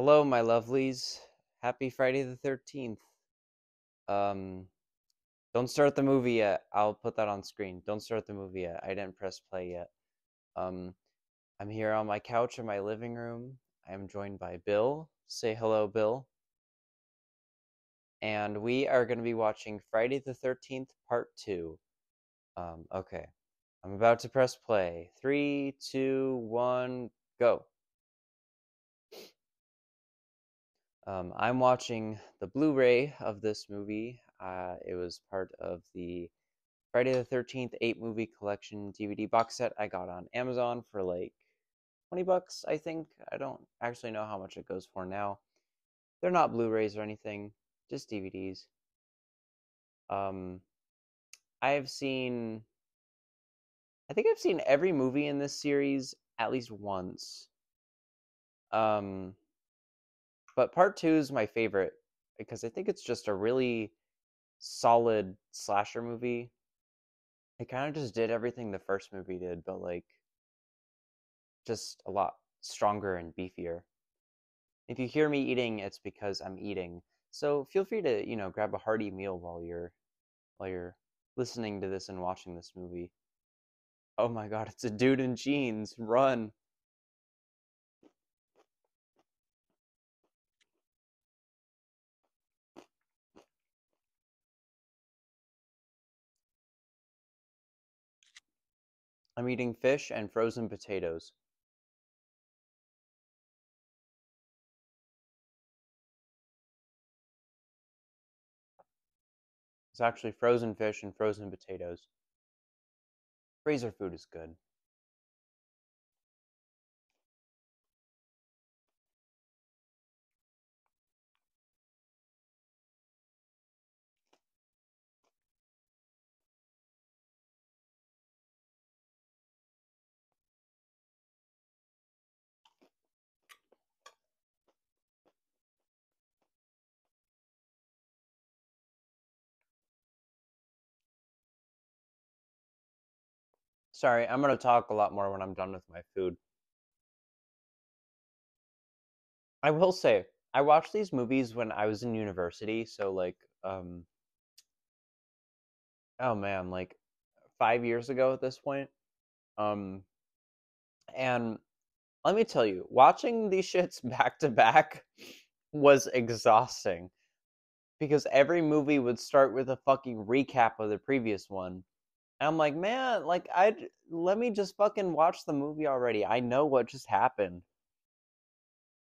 Hello, my lovelies. Happy Friday the 13th. Um, don't start the movie yet. I'll put that on screen. Don't start the movie yet. I didn't press play yet. Um, I'm here on my couch in my living room. I am joined by Bill. Say hello, Bill. And we are going to be watching Friday the 13th, Part 2. Okay. I'm about to press play. 3, 2, 1, go. I'm watching the Blu-ray of this movie. It was part of the Friday the 13th 8-movie collection DVD box set I got on Amazon for like 20 bucks, I think. I don't actually know how much it goes for now. They're not Blu-rays or anything, just DVDs. Um, I've seen, I think I've seen every movie in this series at least once. Um, but part 2 is my favorite because I think it's just a really solid slasher movie. It kind of just did everything the first movie did, but like just a lot stronger and beefier. If you hear me eating, it's because I'm eating. So feel free to, grab a hearty meal while you're listening to this and watching this movie. Oh my god, it's a dude in jeans. Run. I'm eating fish and frozen potatoes. It's actually frozen fish and frozen potatoes. Freezer food is good. Sorry, I'm gonna talk a lot more when I'm done with my food. I will say, I watched these movies when I was in university, so like, oh man, like 5 years ago at this point. Um, and let me tell you, watching these shits back to back was exhausting because every movie would start with a fucking recap of the previous one. And I'm like, man, like let me just fucking watch the movie already. I know what just happened.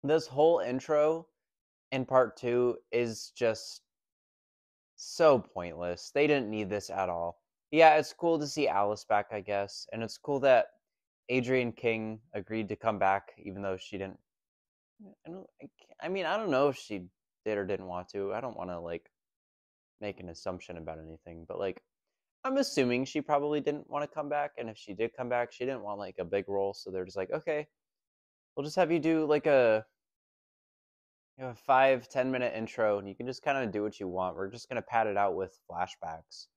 This whole intro in part 2 is just so pointless. They didn't need this at all. Yeah, it's cool to see Alice back, I guess, and it's cool that Adrienne King agreed to come back, even though she didn't. I don't. I don't know if she did or didn't want to. I don't want to like make an assumption about anything, but like, I'm assuming she probably didn't want to come back, and if she did come back, she didn't want like a big role, so they're just like, okay, we'll just have you do like a 5-10 minute intro, and you can just kind of do what you want. We're just gonna pad it out with flashbacks,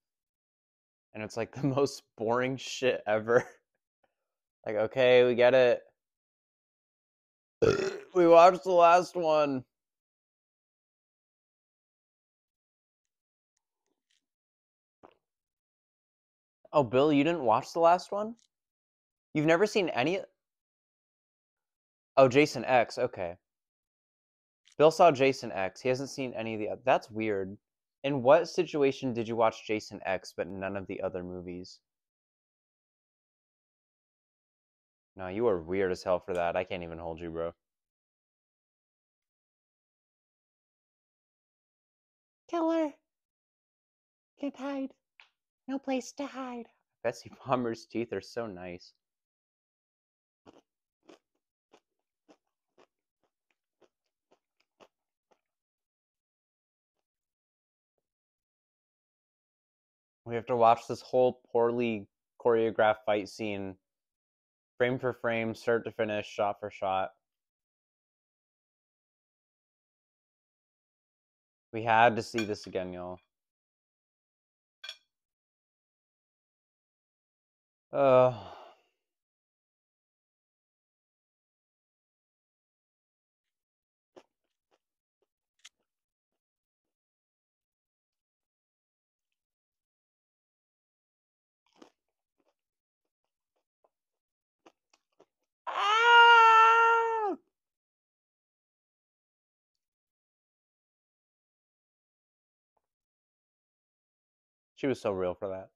and it's like the most boring shit ever. Like, okay, we get it. We watched the last one. Oh, Bill, you didn't watch the last one? You've never seen any? Oh, Jason X. Okay. Bill saw Jason X. He hasn't seen any of the. That's weird. In what situation did you watch Jason X but none of the other movies? No, you are weird as hell for that. I can't even hold you, bro. Killer. Can't hide. No place to hide. Betsy Palmer's teeth are so nice. We have to watch this whole poorly choreographed fight scene, frame for frame, start to finish, shot for shot. We had to see this again, y'all. Uh, She was so real for that.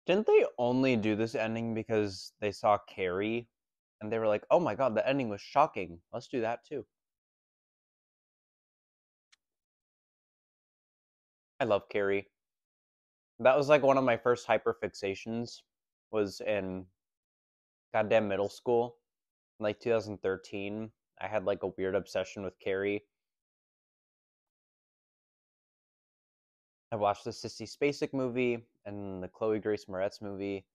Didn't they only do this ending because they saw Carrie and they were like, oh my god, the ending was shocking. Let's do that too. I love Carrie. That was like one of my first hyperfixations was in goddamn middle school, in like 2013. I had like a weird obsession with Carrie. I watched the Sissy Spacek movie and the Chloe Grace Moretz movie,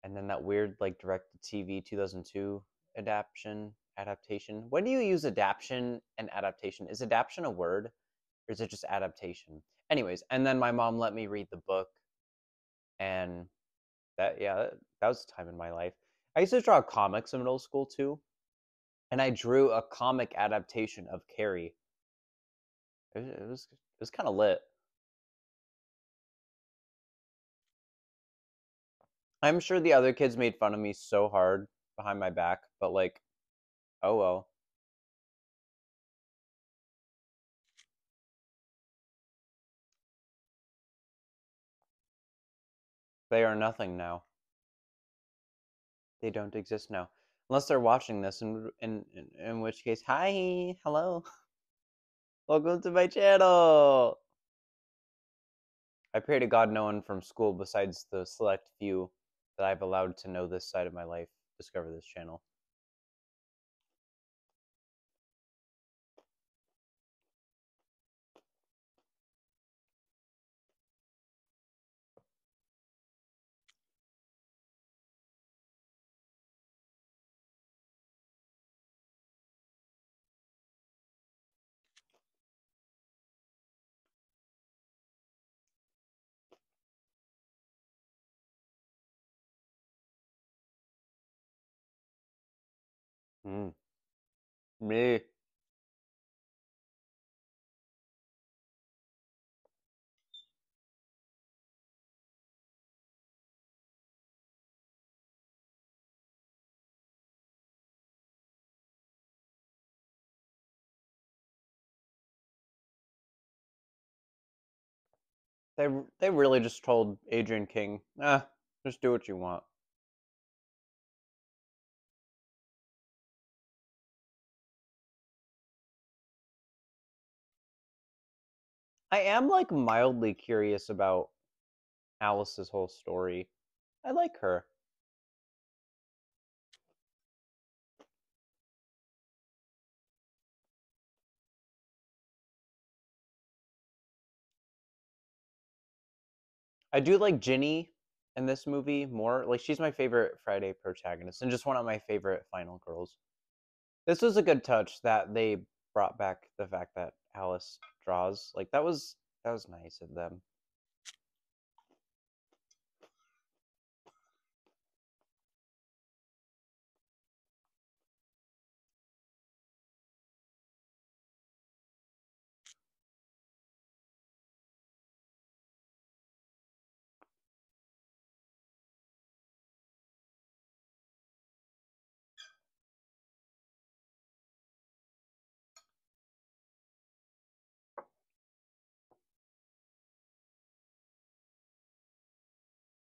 and then that weird like direct-to-TV 2002 adaptation. When do you use adaptation and adaptation? Is adaptation a word, or is it just adaptation? Anyways, and then my mom let me read the book, and that was a time in my life. I used to draw comics in middle school too, and I drew a comic adaptation of Carrie. It was kind of lit. I'm sure the other kids made fun of me so hard behind my back, but like, oh well. They are nothing now. They don't exist now. Unless they're watching this, in which case, hi, hello, welcome to my channel. I pray to God no one from school besides the select few that I've allowed to know this side of my life discover this channel. Mm. Me. They really just told Adrian King, just do what you want. I am like mildly curious about Alice's whole story. I like her. I do like Ginny in this movie more. Like she's my favorite Friday protagonist and just one of my favorite final girls. This was a good touch that they brought back the fact that Alice draws. Like that was nice of them.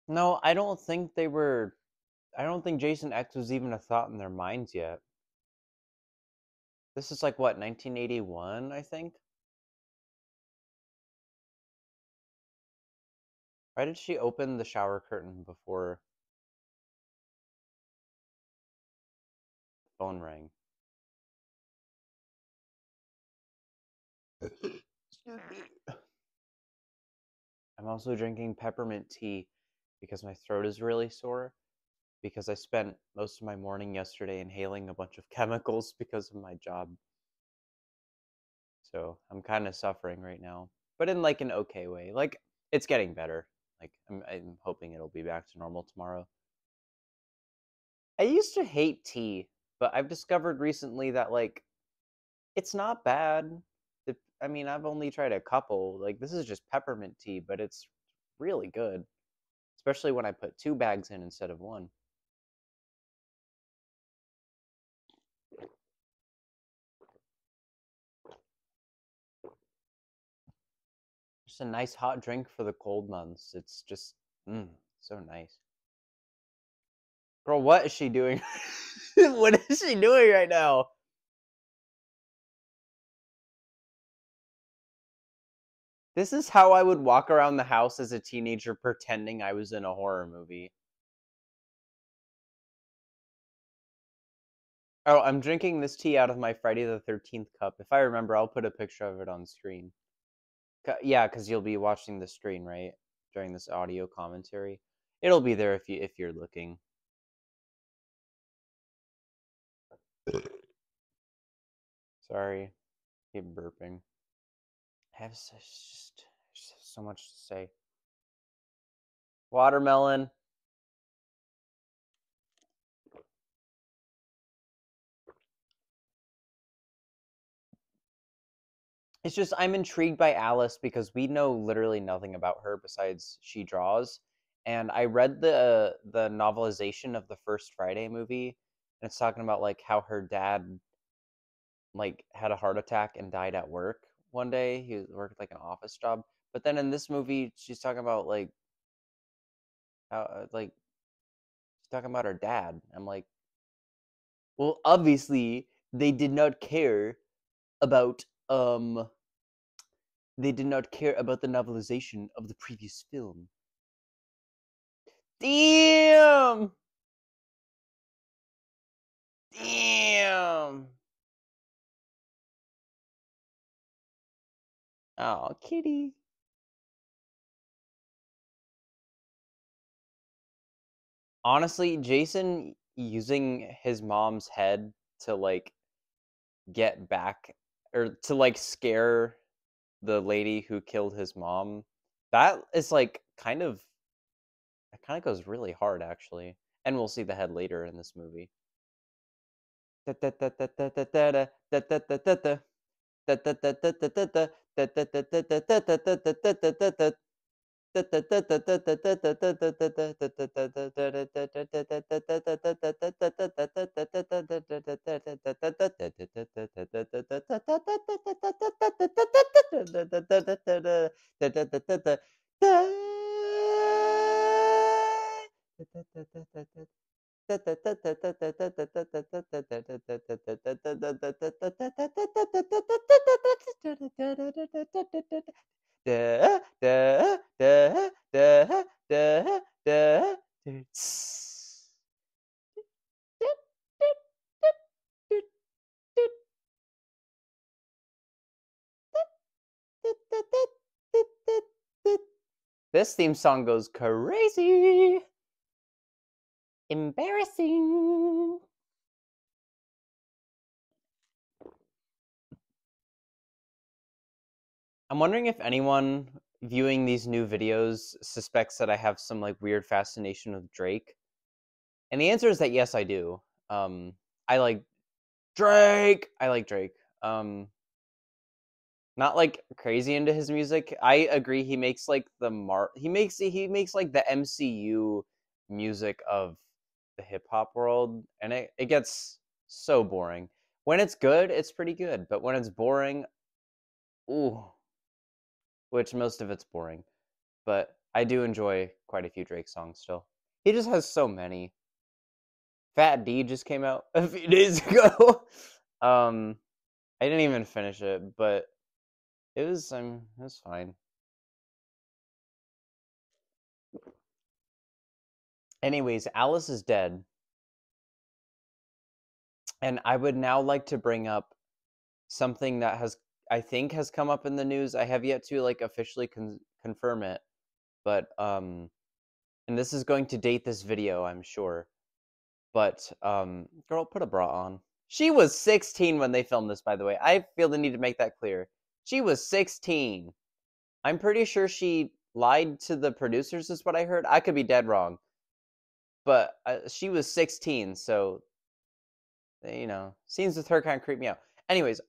No, I don't think Jason X was even a thought in their minds yet. This is like what, 1981, I think? Why did she open the shower curtain before the phone rang? I'm also drinking peppermint tea because my throat is really sore because I spent most of my morning yesterday inhaling a bunch of chemicals because of my job. So I'm kind of suffering right now, but in like an okay way. Like it's getting better. Like I'm hoping it'll be back to normal tomorrow. I used to hate tea, but I've discovered recently that like it's not bad. I mean, I've only tried a couple. Like, this is just peppermint tea, but it's really good. Especially when I put 2 bags in instead of 1. Just a nice hot drink for the cold months. It's just, so nice. Girl, what is she doing? What is she doing right now? This is how I would walk around the house as a teenager pretending I was in a horror movie. Oh, I'm drinking this tea out of my Friday the 13th cup. If I remember, I'll put a picture of it on screen. Yeah, because you'll be watching the screen, right? During this audio commentary. It'll be there if you're looking. Sorry. Keep burping. I have just so much to say. Watermelon. It's just I'm intrigued by Alice because we know literally nothing about her besides she draws. And I read the novelization of the first Friday movie, and it's talking about like how her dad like had a heart attack and died at work one day. He worked like an office job. But then in this movie, she's talking about like how she's talking about her dad. I'm like, well, obviously they did not care about they did not care about the novelization of the previous film. Damn! Damn! Oh, kitty. Honestly, Jason using his mom's head to like get back or to like scare the lady who killed his mom, that is like kind of it kind of goes really hard actually. And we'll see the head later in this movie. This theme song goes crazy. Embarrassing. I'm wondering if anyone viewing these new videos suspects that I have some like weird fascination with Drake. And the answer is that yes, I do. I like Drake. I like Drake. Not like crazy into his music. I agree. He makes like he makes like the MCU music of the hip hop world, and it gets so boring. When it's good, it's pretty good, but when it's boring, ooh, which most of it's boring. But I do enjoy quite a few Drake songs still. He just has so many. Fat D just came out a few days ago. I didn't even finish it, but it was fine. Anyways, Alice is dead, and I would now like to bring up something that I think has come up in the news. I have yet to like officially confirm it, but and this is going to date this video, I'm sure. But girl, put a bra on. She was 16 when they filmed this, by the way. I feel the need to make that clear. She was 16. I'm pretty sure she lied to the producers, is what I heard. I could be dead wrong. But she was 16, so scenes with her kind of creep me out. Anyways,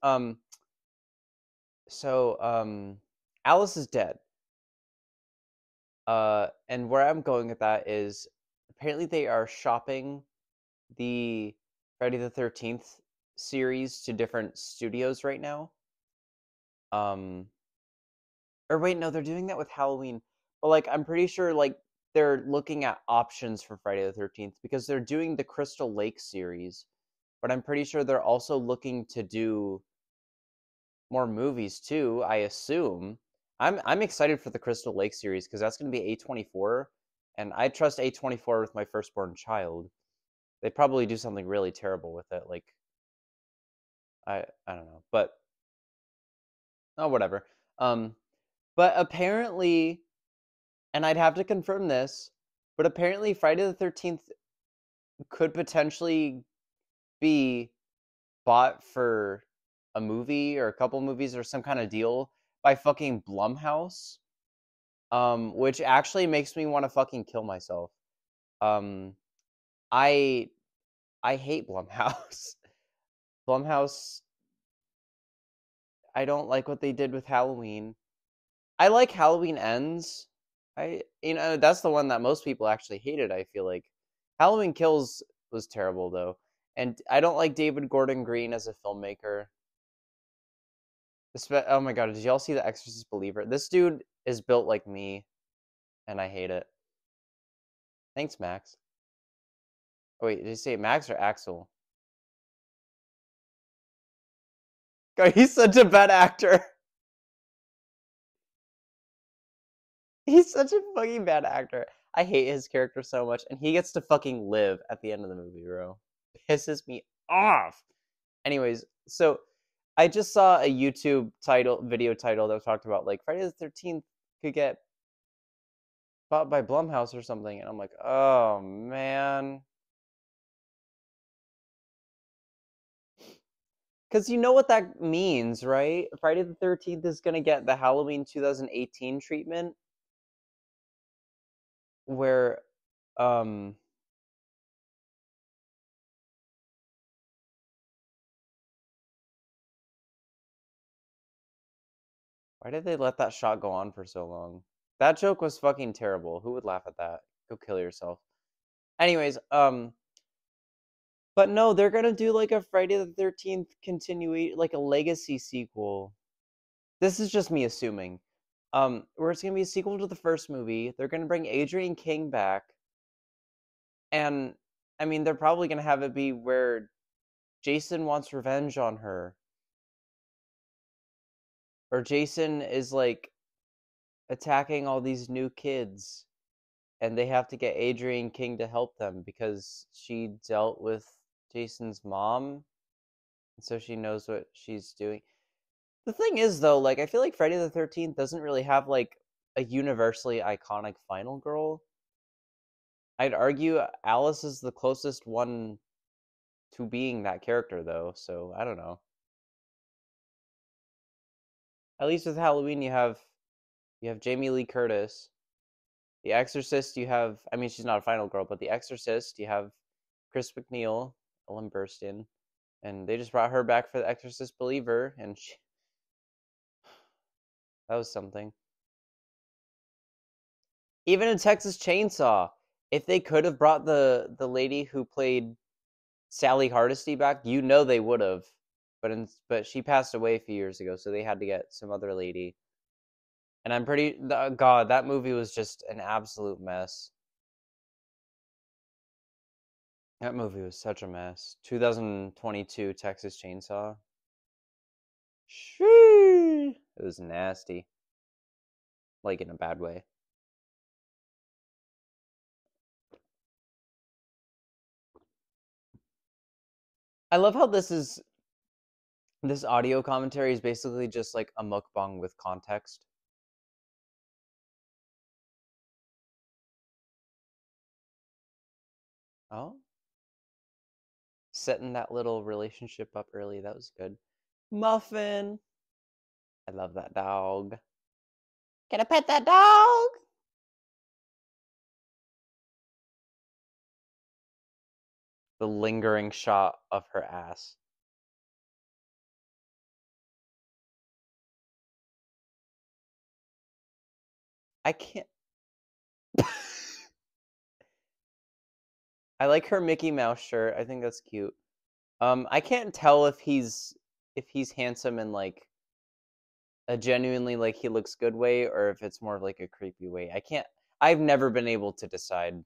So Alice is dead. And where I'm going with that is apparently they are shopping the Friday the 13th series to different studios right now. Or wait, no, they're doing that with Halloween. But like I'm pretty sure like they're looking at options for Friday the 13th because they're doing the Crystal Lake series. But I'm pretty sure they're also looking to do more movies too, I assume. I'm excited for the Crystal Lake series because that's going to be A24, and I trust A24 with my firstborn child. They'd probably do something really terrible with it, like I don't know, but oh whatever. Um, but apparently, and I'd have to confirm this, but apparently Friday the 13th could potentially be bought for a movie or a couple movies or some kind of deal by fucking Blumhouse. Which actually makes me want to fucking kill myself. Um, I I hate Blumhouse. Blumhouse, I don't like what they did with Halloween. I like Halloween Ends. That's the one that most people actually hated, I feel like. Halloween Kills was terrible though. And I don't like David Gordon Green as a filmmaker. Oh my god, did y'all see The Exorcist Believer? This dude is built like me, and I hate it. Thanks, Max. Oh, wait, did you say Max or Axel? God, he's such a bad actor. He's such a fucking bad actor. I hate his character so much, and he gets to fucking live at the end of the movie, bro. Pisses me off. Anyways, so I just saw a YouTube video title that talked about like Friday the 13th could get bought by Blumhouse or something, and I'm like, oh man. Because you know what that means, right? Friday the 13th is going to get the Halloween 2018 treatment where um why did they let that shot go on for so long? That joke was fucking terrible. Who would laugh at that? Go kill yourself. Anyways, but no, they're gonna do like a Friday the 13th continuation, like a legacy sequel. This is just me assuming. Where it's gonna be a sequel to the first movie. They're gonna bring Adrienne King back, and I mean, they're probably gonna have it be where Jason wants revenge on her, or Jason is like attacking all these new kids, and they have to get Adrienne King to help them because she dealt with Jason's mom, and so she knows what she's doing. The thing is, though, like I feel like Friday the 13th doesn't really have like a universally iconic final girl. I'd argue Alice is the closest one to being that character, though. So I don't know. At least with Halloween, you have Jamie Lee Curtis. The Exorcist, you have. I mean, she's not a final girl, but The Exorcist, you have Chris McNeil, Ellen Burstyn, and they just brought her back for The Exorcist Believer, and that was something. Even in Texas Chainsaw, if they could have brought the lady who played Sally Hardesty back, you know they would have. But she passed away a few years ago, so they had to get some other lady. And I'm pretty God, that movie was just an absolute mess. That movie was such a mess. 2022 Texas Chainsaw. Shoo! It was nasty, like in a bad way. I love how this audio commentary is basically just like a mukbang with context. Oh, setting that little relationship up early. That was good. Muffin. I love that dog. Can I pet that dog? The lingering shot of her ass. I can't. I like her Mickey Mouse shirt. I think that's cute. I can't tell if he's handsome in like a genuinely like he looks good way or if it's more of like a creepy way. I can't. I've never been able to decide.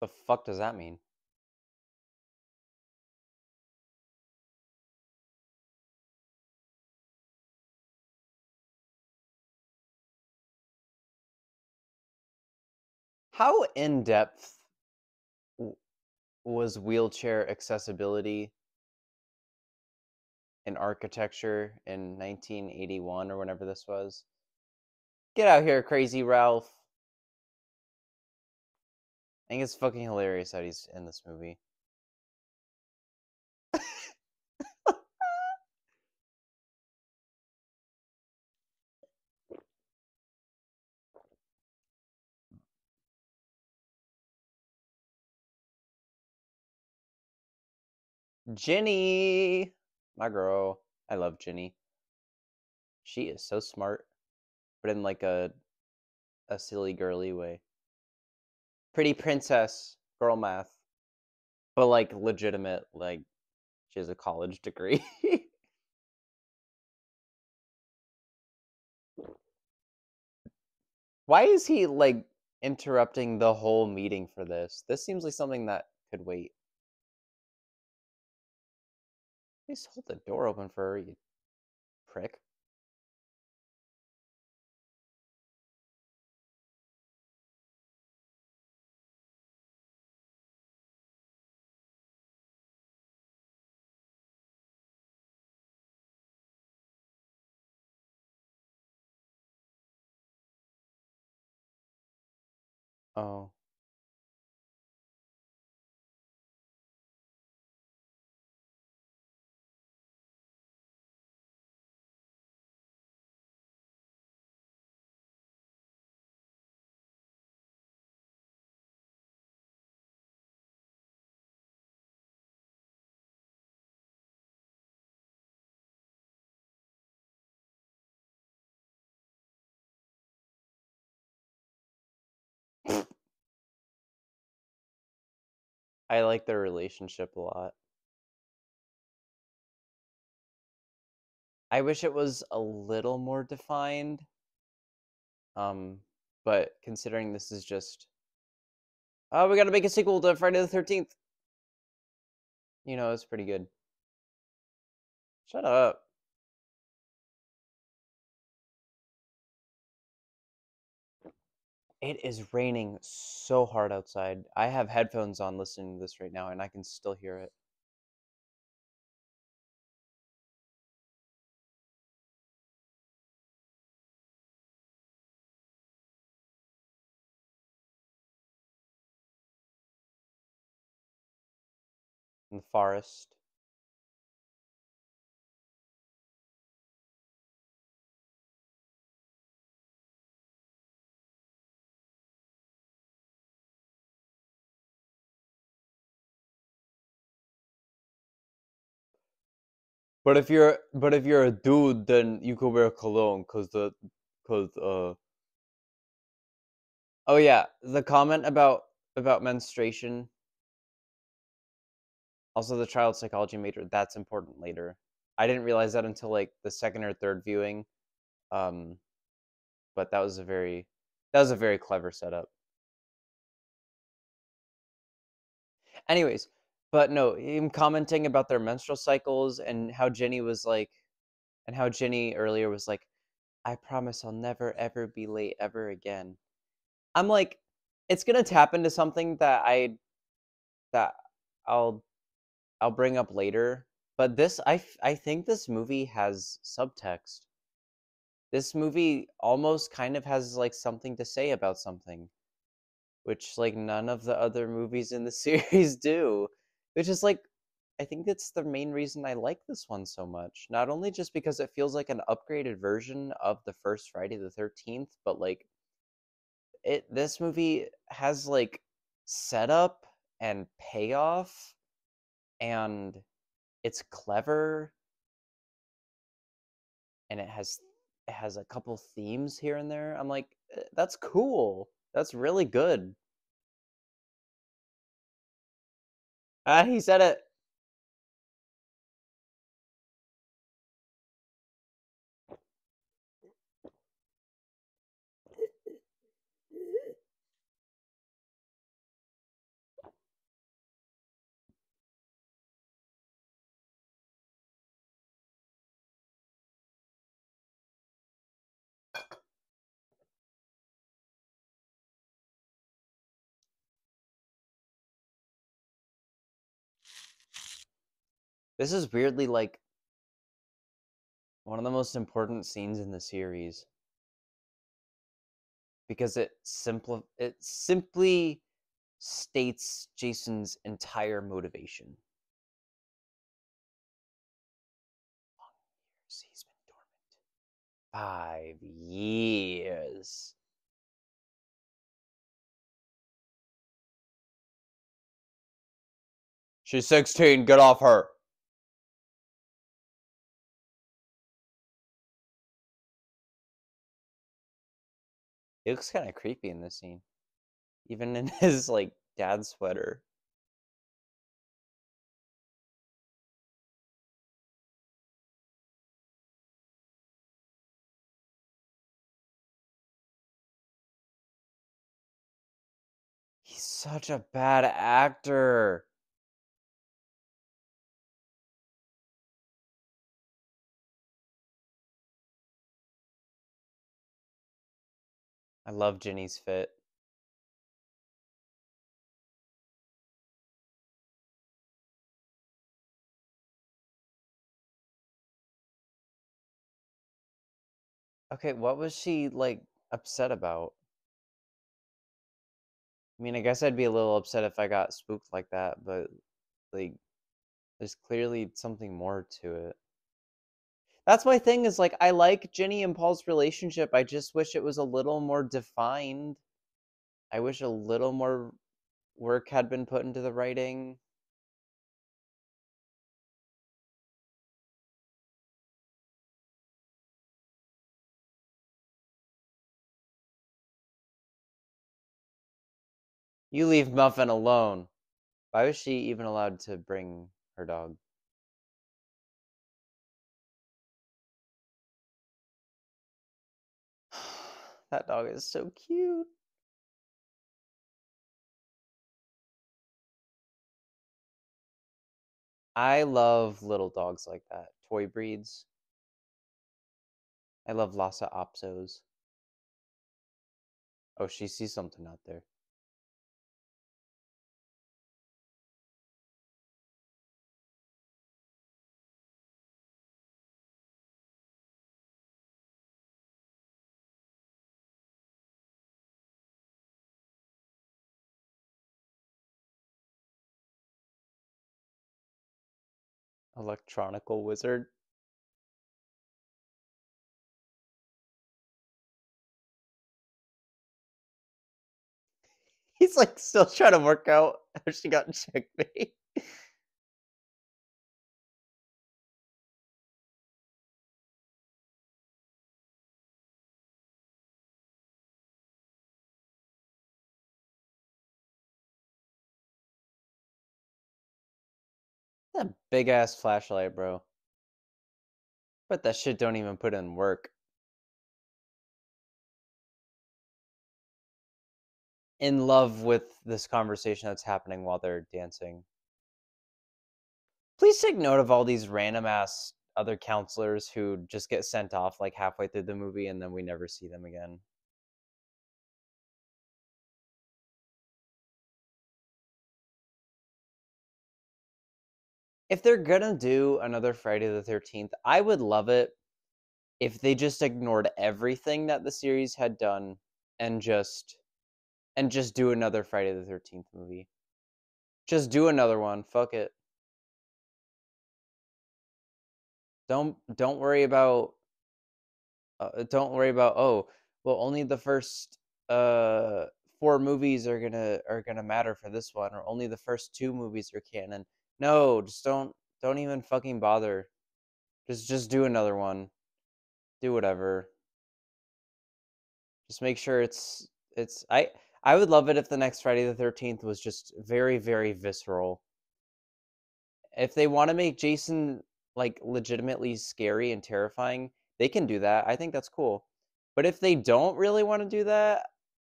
The fuck does that mean? How in depth was wheelchair accessibility in architecture in 1981 or whenever this was? Get out here, crazy Ralph. I think it's fucking hilarious that he's in this movie. Ginny! My girl. I love Ginny. She is so smart, but in like a silly girly way. Pretty princess, girl math, but like legitimate, like she has a college degree. Why is he like interrupting the whole meeting for this? This seems like something that could wait. Please hold the door open for her, you prick. Oh. I like their relationship a lot. I wish it was a little more defined. But considering this is just, oh, we gotta make a sequel to Friday the 13th. You know, it's pretty good. Shut up. It is raining so hard outside. I have headphones on listening to this right now, and I can still hear it. In the forest. But if you're a dude, then you could wear cologne, cause oh yeah, the comment about menstruation, also the child psychology major, that's important later. I didn't realize that until like the second or third viewing. Um, but that was a very clever setup. Anyways, but no, him commenting about their menstrual cycles and how Jenny was like, and how Jenny earlier was like, I promise I'll never ever be late ever again. I'm like, it's gonna tap into something that I'll I'll bring up later. But I think this movie has subtext. This movie almost kind of has like something to say about something, which like none of the other movies in the series do. Which is like I think that's the main reason I like this one so much. Not only just because it feels like an upgraded version of the first Friday the 13th, but like this movie has like setup and payoff, and it's clever, and it has a couple themes here and there. I'm like, that's cool. That's really good. Ah, he said it. This is weirdly like one of the most important scenes in the series because it simply states Jason's entire motivation. He's been dormant 5 years. She's 16. Get off her. He looks kind of creepy in this scene, even in his like dad sweater. He's such a bad actor. I love Ginny's fit. Okay, what was she like upset about? I mean, I guess I'd be a little upset if I got spooked like that, but like there's clearly something more to it. That's my thing is like I like Ginny and Paul's relationship. I just wish it was a little more defined. I wish a little more work had been put into the writing. You leave Muffin alone. Why was she even allowed to bring her dog? That dog is so cute. I love little dogs like that. Toy breeds. I love Lhasa Apsos. Oh, she sees something out there. Electronical wizard. He's like still trying to work out how she got checkmate. That big ass flashlight, bro. But that shit don't even put in work. In love with this conversation that's happening while they're dancing. Please take note of all these random ass other counselors who just get sent off like halfway through the movie and then we never see them again. If they're gonna do another Friday the 13th, I would love it if they just ignored everything that the series had done and just do another Friday the 13th movie. Just do another one. Fuck it. Don't worry about don't worry about, oh, well, only the first 4 movies are gonna matter for this one, or only the first 2 movies are canon. No, just don't even fucking bother. Just do another one. Do whatever. Just make sure it's I would love it if the next Friday the 13th was just very, very visceral. If they want to make Jason like legitimately scary and terrifying, they can do that. I think that's cool. But if they don't really want to do that,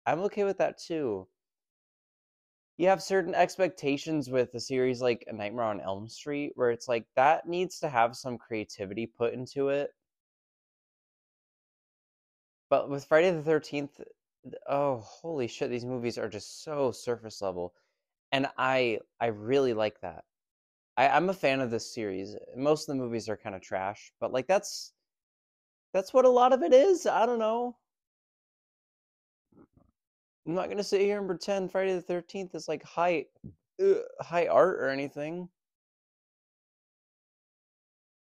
I'm okay with that too. You have certain expectations with a series like A Nightmare on Elm Street where it's like that needs to have some creativity put into it. But with Friday the 13th, oh, holy shit, these movies are just so surface level. And I really like that. I'm a fan of this series. Most of the movies are kind of trash, but like that's what a lot of it is. I don't know. I'm not gonna sit here and pretend Friday the 13th is like high art or anything.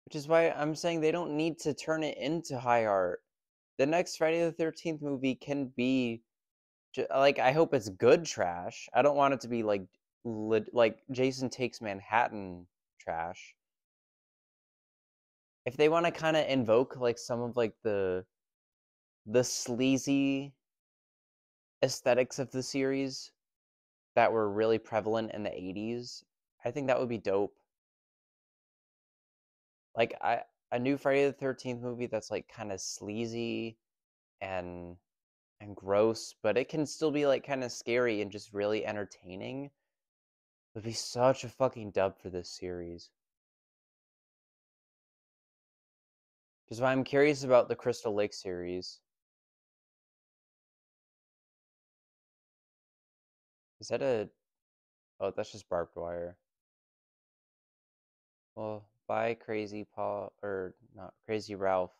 Which is why I'm saying they don't need to turn it into high art. The next Friday the 13th movie can be like I hope it's good trash. I don't want it to be like Jason Takes Manhattan trash. If they want to kind of invoke like some of like the sleazy aesthetics of the series that were really prevalent in the 80s, I think that would be dope. Like a new Friday the 13th movie that's like kind of sleazy and gross, but it can still be like kind of scary and just really entertaining would be such a fucking dub for this series. Which is why I'm curious about the Crystal Lake series. Is that a... Oh, that's just barbed wire. Well, bye, Crazy Paul, or not, Crazy Ralph.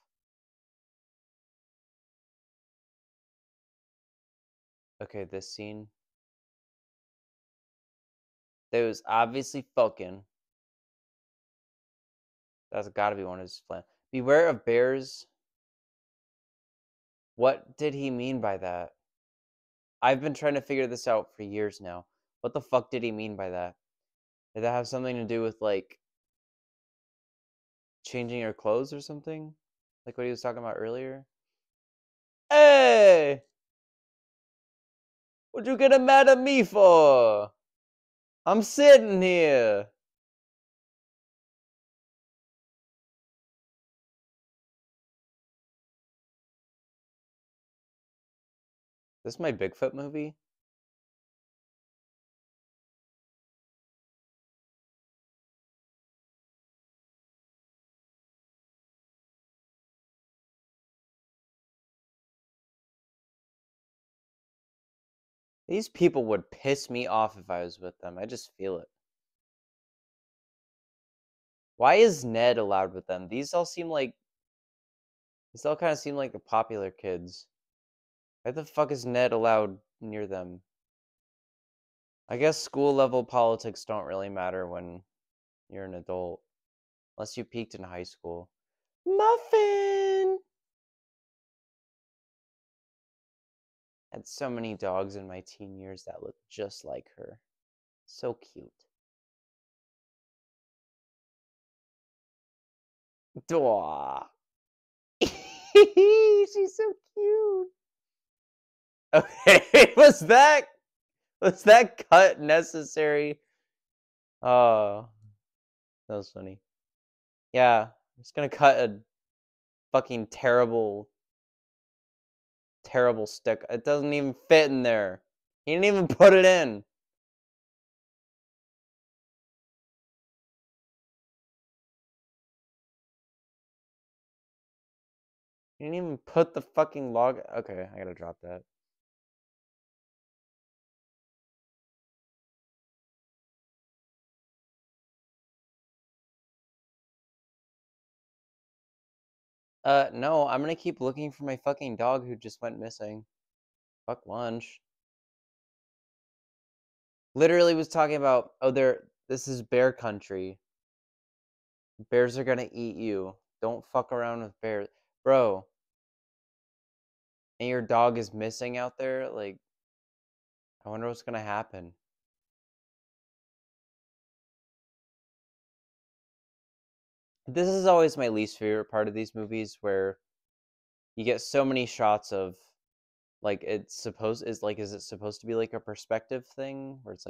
Okay, this scene. That was obviously fucking. That's gotta be one of his plans. Beware of bears. What did he mean by that? I've been trying to figure this out for years now. What the fuck did he mean by that? Did that have something to do with, like, changing your clothes or something? Like what he was talking about earlier? Hey! What you getting mad at me for? I'm sitting here. This is my Bigfoot movie? These people would piss me off if I was with them. I just feel it. Why is Ned allowed with them? These all kind of seem like the popular kids. Why the fuck is Ned allowed near them? I guess school level politics don't really matter when you're an adult. Unless you peaked in high school. Muffin! Had so many dogs in my teen years that looked just like her. So cute. Dwa. She's so cute. Okay, was that cut necessary? Oh, that was funny. Yeah, I'm just gonna cut a fucking terrible stick. It doesn't even fit in there. He didn't even put it in. He didn't even put the fucking log. Okay, I gotta drop that. No, I'm gonna keep looking for my fucking dog who just went missing. Fuck lunch. Literally was talking about, oh, this is bear country. Bears are gonna eat you. Don't fuck around with bears. Bro, and your dog is missing out there? Like, I wonder what's gonna happen. This is always my least favorite part of these movies, where you get so many shots of, like, is it supposed to be like a perspective thing where it's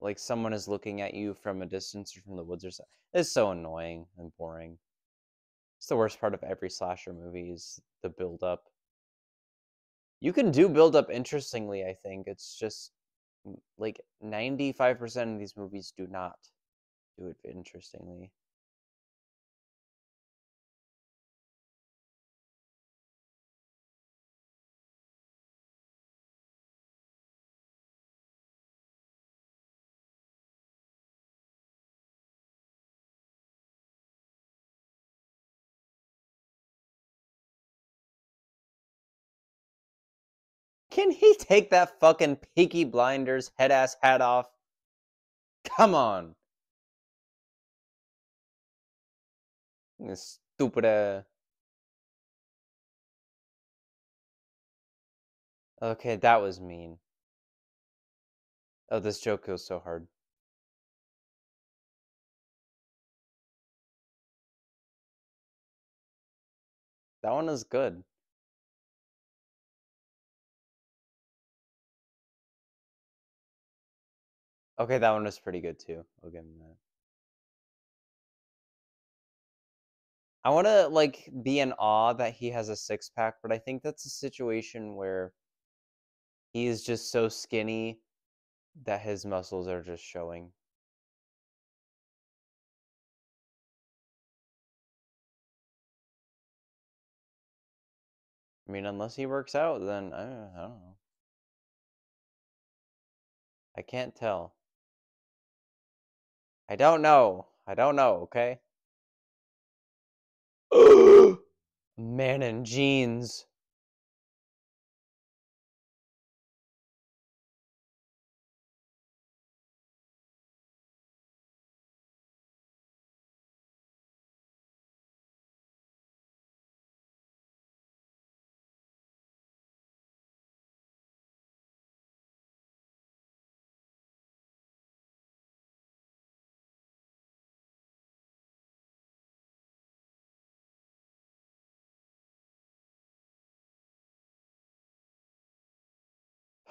like someone is looking at you from a distance or from the woods or something. It's so annoying and boring. It's the worst part of every slasher movie is the build up. You can do build up interestingly, I think. It's just like 95% of these movies do not do it interestingly. Can he take that fucking Peaky Blinders head ass hat off? Come on. This stupid Okay, that was mean. Oh, this joke goes so hard. That one is good. Okay, that one was pretty good too. I'll give him that. I want to like be in awe that he has a six pack, but I think that's a situation where he is just so skinny that his muscles are just showing. I mean, unless he works out, then I don't know. I can't tell. I don't know. I don't know, okay? Man in jeans.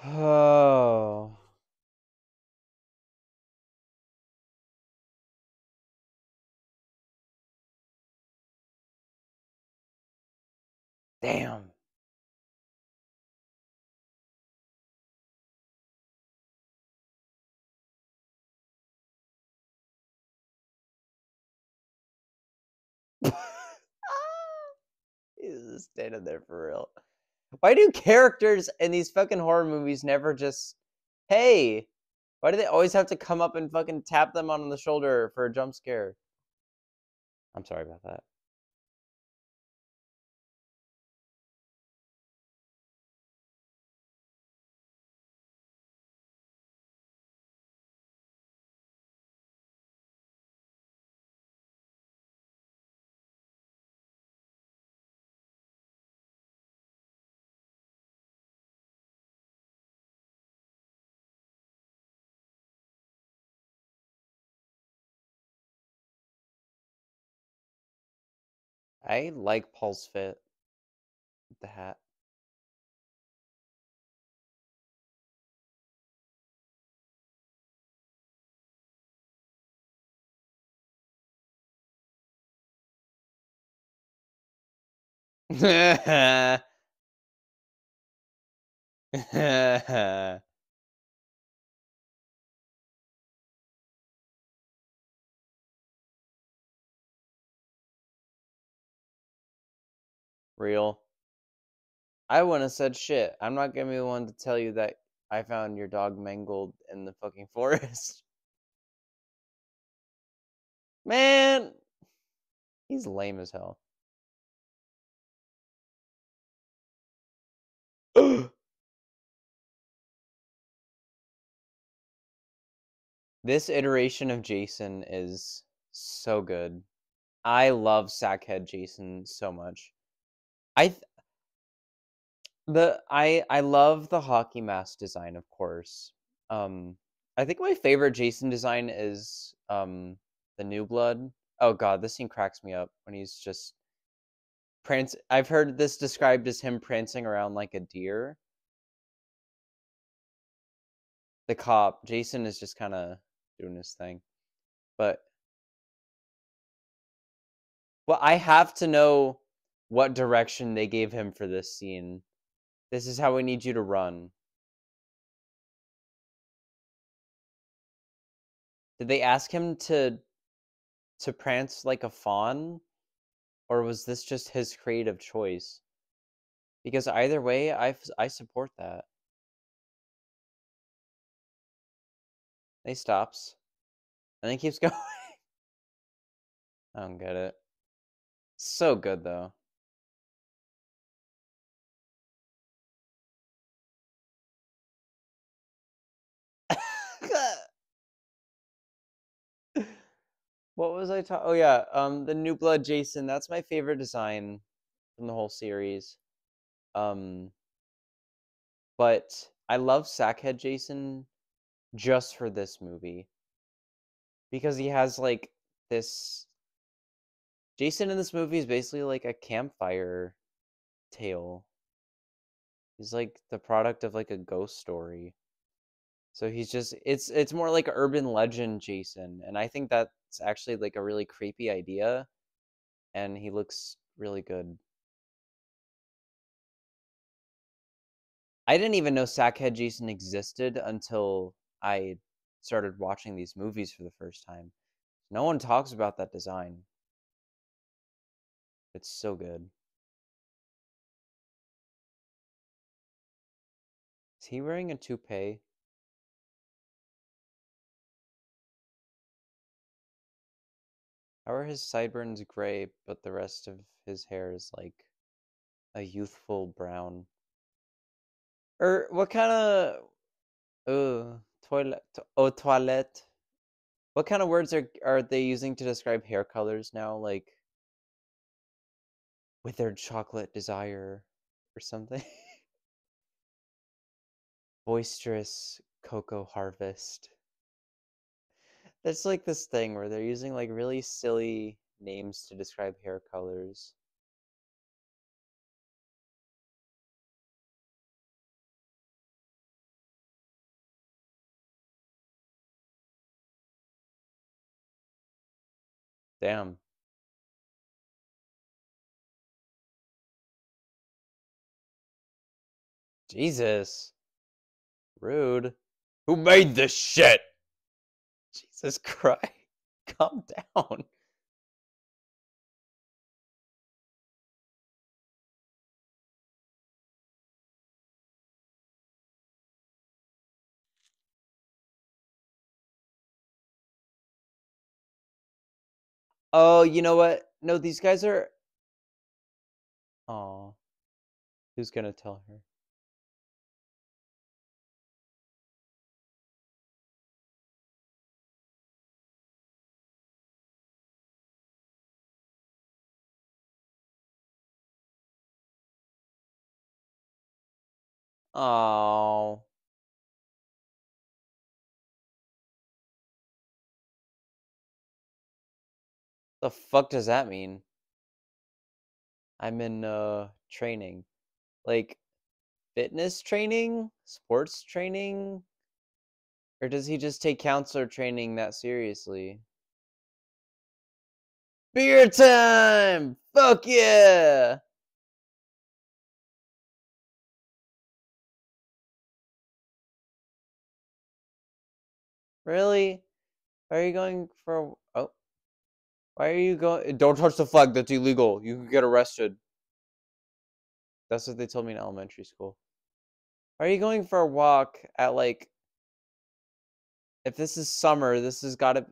Oh. Damn. He's just standing there for real. Why do characters in these fucking horror movies never just, hey, why do they always have to come up and fucking tap them on the shoulder for a jump scare? I'm sorry about that. I like Paul's fit with the hat. Real. I wouldn't have said shit. I'm not gonna be the one to tell you that I found your dog mangled in the fucking forest. Man, he's lame as hell. This iteration of Jason is so good. I love Sackhead Jason so much. I th- I love the hockey mask design, of course. I think my favorite Jason design is the New Blood. Oh god, this scene cracks me up when he's just I've heard this described as him prancing around like a deer. The cop, Jason, is just kind of doing his thing. But well, I have to know what direction they gave him for this scene. This is how we need you to run. Did they ask him to prance like a fawn, or was this just his creative choice? Because either way, I support that. He stops and then keeps going. I don't get it. So good though. What was I talking? Oh yeah, the New Blood Jason. That's my favorite design from the whole series. Um, but I love Sackhead Jason just for this movie because he has like this. Jason in this movie is basically like a campfire tale. He's like the product of like a ghost story. So he's just it's more like urban legend Jason, and I think that's actually like a really creepy idea, and he looks really good. I didn't even know Sackhead Jason existed until I started watching these movies for the first time. No one talks about that design. It's so good. Is he wearing a toupee? How are his sideburns gray, but the rest of his hair is like a youthful brown? Or what kind of toilet toilette? What kind of words are they using to describe hair colors now? Like withered chocolate desire or something? Boisterous cocoa harvest. That's like this thing where they're using like really silly names to describe hair colors. Damn. Jesus. Rude. Who made this shit? Jesus Christ. Calm down. Oh, you know what? No, these guys are. Oh, who's gonna tell her? Oh. The fuck does that mean? I'm in training. Like fitness training? Sports training? Or does he just take counselor training that seriously? Beer time! Fuck yeah! Really? Why are you going for? Oh, why are you going? Don't touch the flag. That's illegal. You could get arrested. That's what they told me in elementary school. Why are you going for a walk at like? If this is summer, this has gotta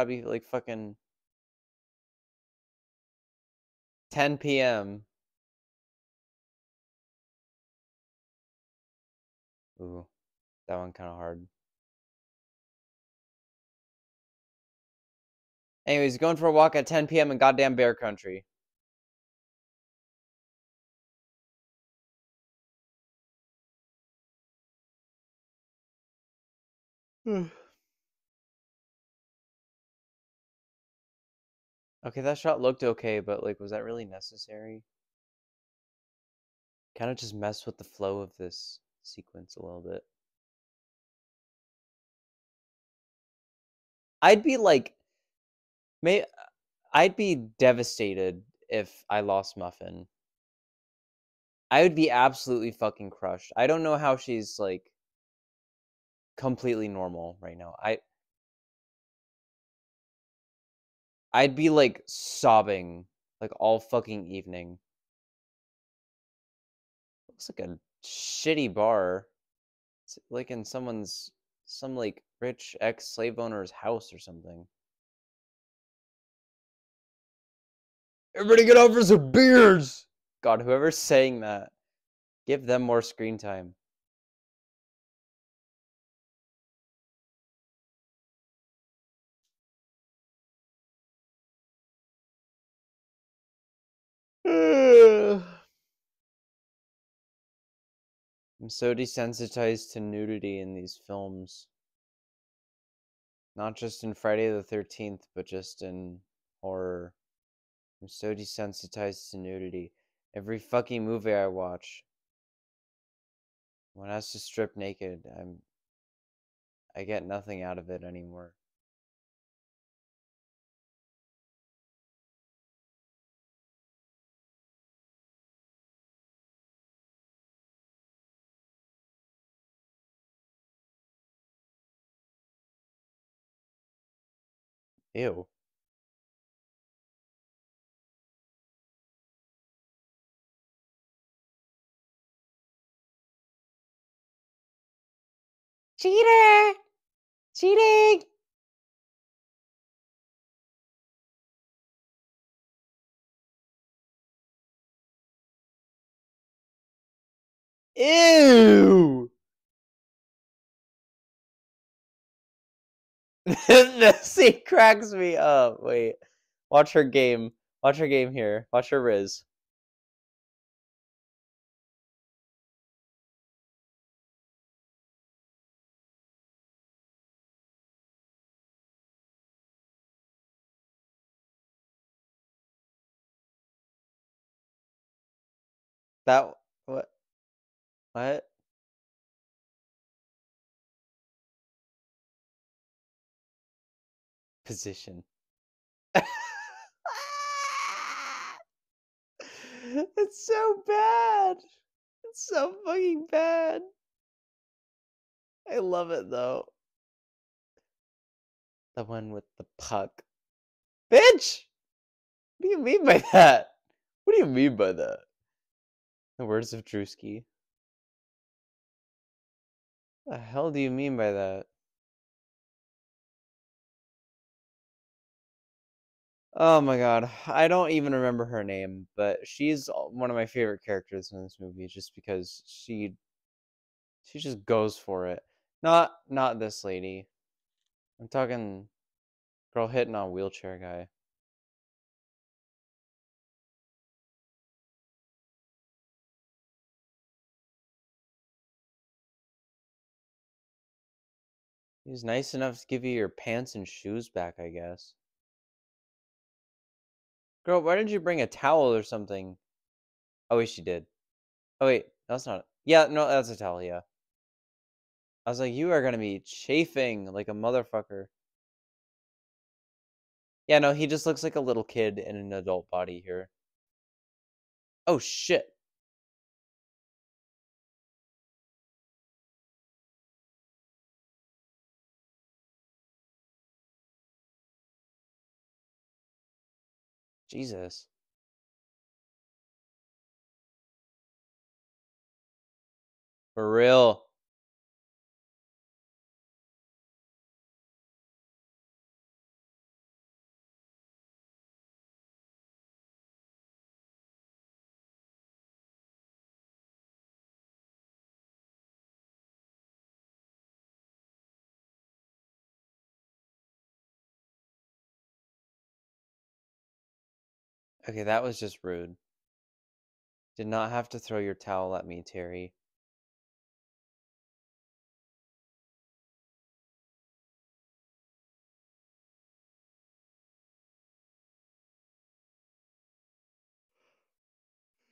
be like fucking 10 p.m. Ooh, that one kind of hard. Anyways, going for a walk at 10 p.m. in goddamn bear country. Okay, that shot looked okay, but like, was that really necessary? Kind of just mess with the flow of this sequence a little bit. I'd be like, may I'd be devastated if I lost Muffin. I would be absolutely fucking crushed. I don't know how she's like completely normal right now. I'd be like sobbing like all fucking evening. Looks like a shitty bar. It's like in some like rich ex-slave owner's house or something. Everybody get out for some beers! God, whoever's saying that, give them more screen time. I'm so desensitized to nudity in these films. Not just in Friday the 13th, but just in horror. I'm so desensitized to nudity. Every fucking movie I watch, one has to strip naked. I get nothing out of it anymore. Ew. Cheater! Cheating! Ew! This scene cracks me up. Wait. Watch her game. Watch her game here. Watch her Riz. That what? What? Position. It's so bad. It's so fucking bad. I love it though. The one with the puck. Bitch! What do you mean by that? What do you mean by that? The words of Drewski. What the hell do you mean by that? Oh my god, I don't even remember her name, but she's one of my favorite characters in this movie just because she just goes for it. Not this lady. I'm talking girl hitting on wheelchair guy. He's nice enough to give you your pants and shoes back, I guess. Girl, why didn't you bring a towel or something? Oh wait, she did. Oh wait, that's not. Yeah, no, that's a towel. Yeah. I was like, you are gonna be chafing like a motherfucker. Yeah, no, he just looks like a little kid in an adult body here. Oh shit. Jesus. For real. Okay, that was just rude. Did not have to throw your towel at me, Terry.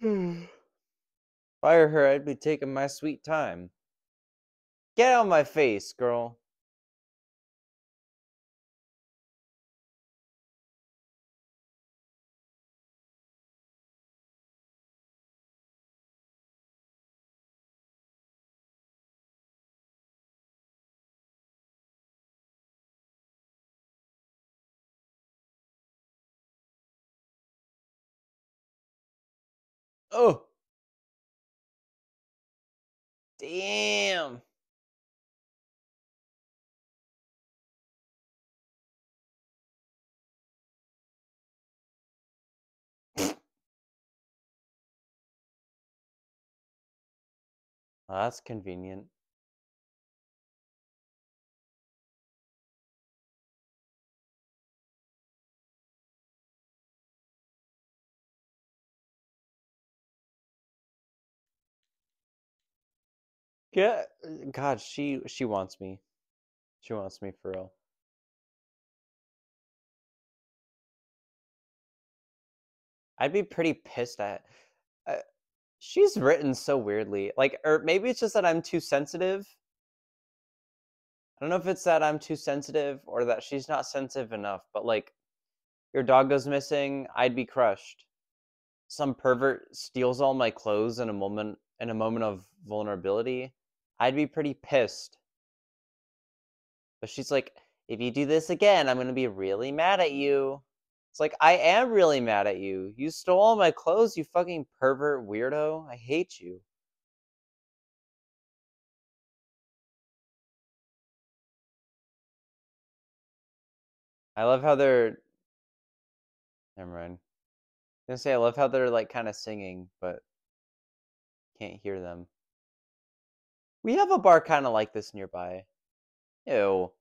Fire her, I'd be taking my sweet time. Get out of my face, girl. Oh, damn. Well, that's convenient. Yeah, God, she wants me. She wants me for real. I'd be pretty pissed at. Uh, she's written so weirdly, like, or maybe it's just that I'm too sensitive. I don't know if it's that I'm too sensitive or that she's not sensitive enough. But like, your dog goes missing, I'd be crushed. Some pervert steals all my clothes in a moment of vulnerability, I'd be pretty pissed. But she's like, if you do this again, I'm gonna be really mad at you. It's like, I am really mad at you. You stole all my clothes, you fucking pervert weirdo. I hate you. I love how they're. Never mind. I was gonna say, I love how they're like kind of singing, but can't hear them. We have a bar kind of like this nearby. Ew.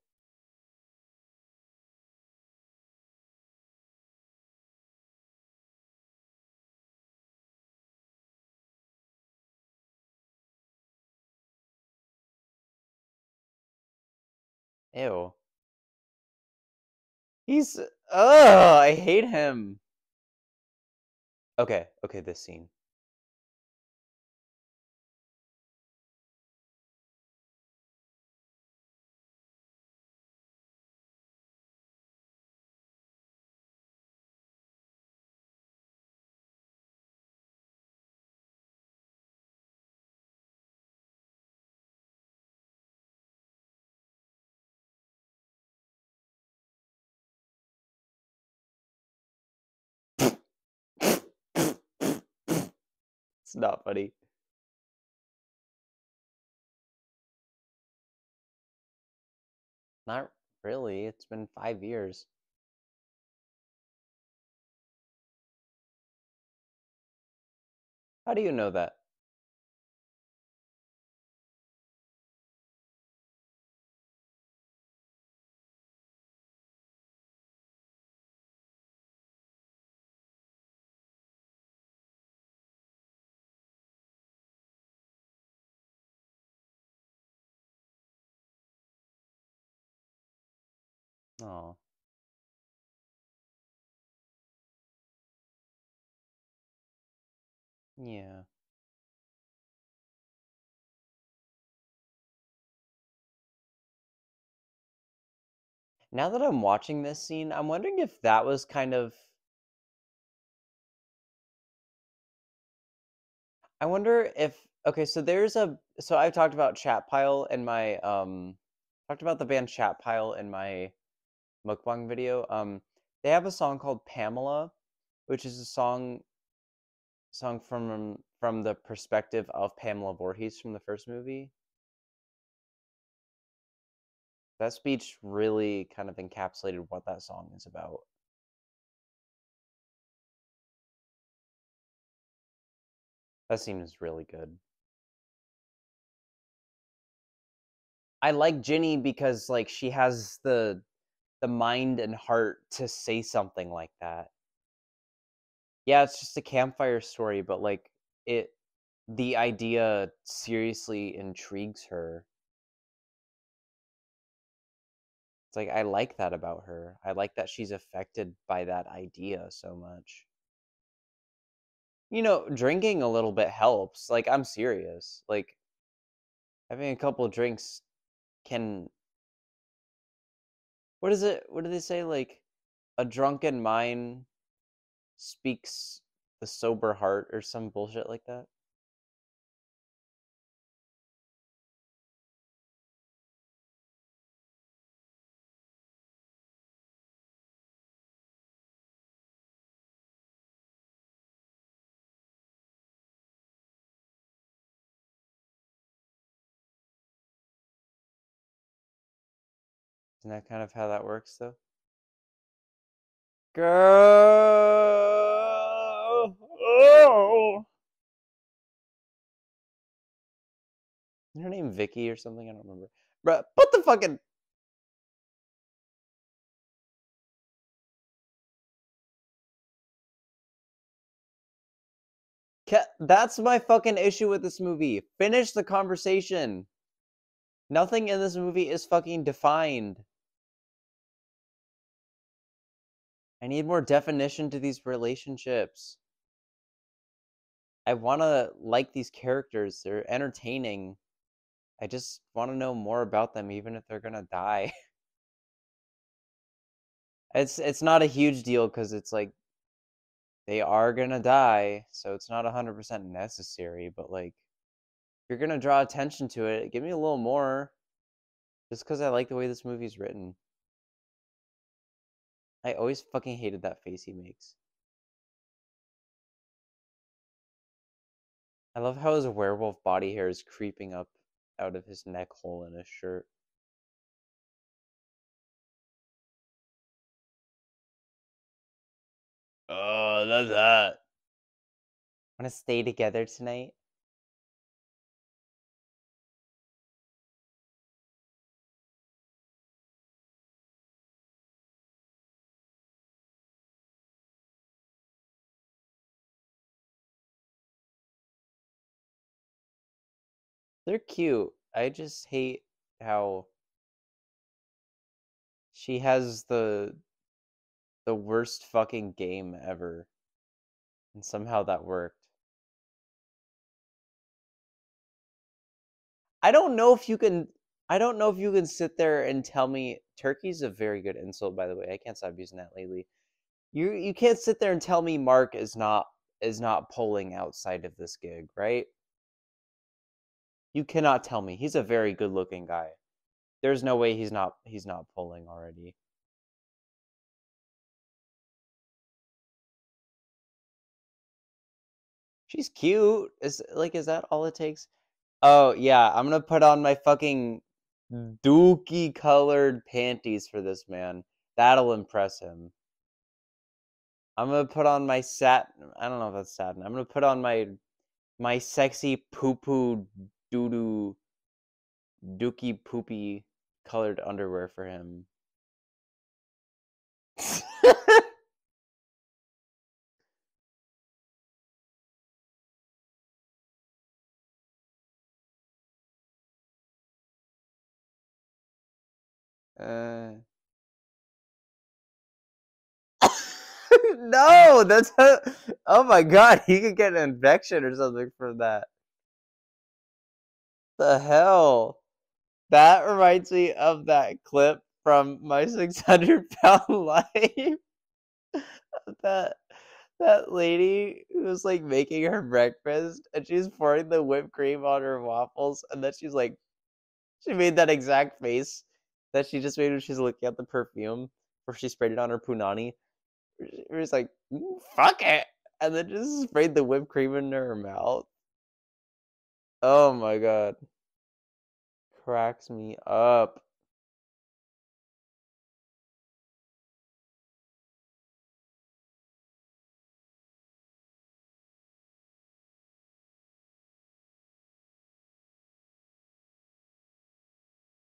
Ew. He's. Ugh, I hate him. Okay, okay, this scene. It's not funny. Not really. It's been 5 years. How do you know that? Oh, yeah. Now that I'm watching this scene, I'm wondering if that was kind of. I wonder if. Okay, so there's a. So I've talked about Chat Pile in my. Talked about the band Chat Pile in my mukbang video. They have a song called Pamela, which is a song from the perspective of Pamela Voorhees from the first movie. That speech really kind of encapsulated what that song is about. That scene is really good. I like Ginny because like she has the mind and heart to say something like that. Yeah, it's just a campfire story, but like it the idea seriously intrigues her. It's like I like that about her. I like that she's affected by that idea so much. You know, drinking a little bit helps. Like, I'm serious. Like, having a couple drinks can what is it? What do they say? Like, a drunken mind speaks the sober heart or some bullshit like that? Isn't that kind of how that works, though? Girl! Oh! Is her name Vicky or something? I don't remember. Bruh, put the fucking... That's my fucking issue with this movie. Finish the conversation. Nothing in this movie is fucking defined. I need more definition to these relationships. I want to like these characters. They're entertaining. I just want to know more about them, even if they're gonna die. It's not a huge deal because it's like they are gonna die, so it's not 100% necessary. But like, if you're gonna draw attention to it, give me a little more. Just because I like the way this movie's written. I always fucking hated that face he makes. I love how his werewolf body hair is creeping up out of his neck hole in his shirt. Oh, that's that. Want to stay together tonight? They're cute. I just hate how she has the worst fucking game ever. And somehow that worked. I don't know if you can I don't know if you can sit there and tell me turkey's a very good insult, by the way. I can't stop using that lately. You can't sit there and tell me Mark is not pulling outside of this gig, right? You cannot tell me. He's a very good-looking guy. There's no way he's not pulling already. She's cute. Is that all it takes? Oh, yeah, I'm gonna put on my fucking dookie colored panties for this man. That'll impress him. I'm gonna put on my satin. I don't know if that's satin. I'm gonna put on my sexy poo poo doo doo dookie poopy colored underwear for him. uh, no, oh my god, he could get an infection or something from that. The hell? That reminds me of that clip from My 600-Pound Life. that that lady who was like making her breakfast and she's pouring the whipped cream on her waffles and then she's like she made that exact face that she just made when she's looking at the perfume where she sprayed it on her punani. She was like, fuck it, and then just sprayed the whipped cream into her mouth. Oh my god. Cracks me up.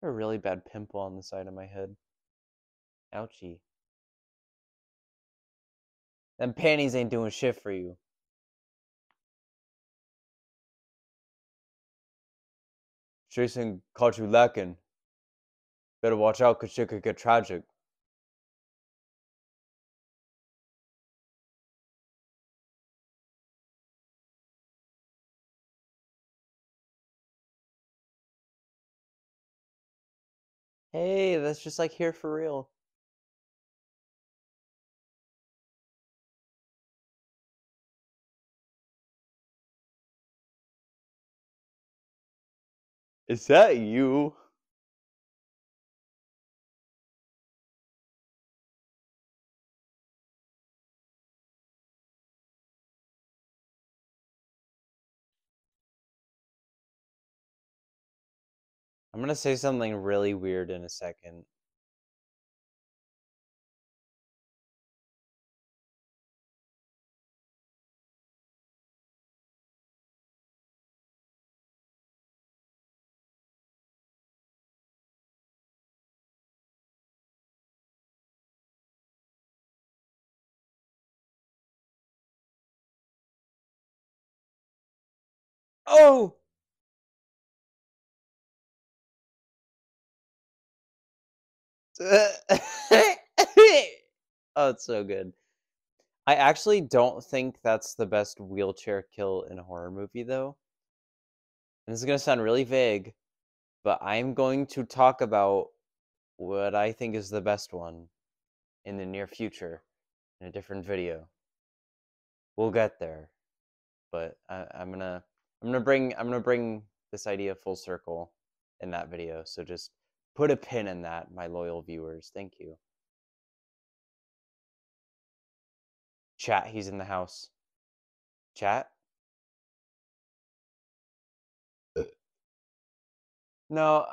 A really bad pimple on the side of my head. Ouchie. Them panties ain't doing shit for you. Jason caught you lacking. Better watch out, cause shit could get tragic. Hey, that's just like Here for Real. Is that you? I'm gonna say something really weird in a second. Oh! Oh, it's so good. I actually don't think that's the best wheelchair kill in a horror movie, though. And this is gonna sound really vague, but I'm going to talk about what I think is the best one in the near future in a different video. We'll get there, but I'm gonna bring this idea full circle in that video. So just put a pin in that, my loyal viewers. Thank you. Chat, he's in the house. Chat? No,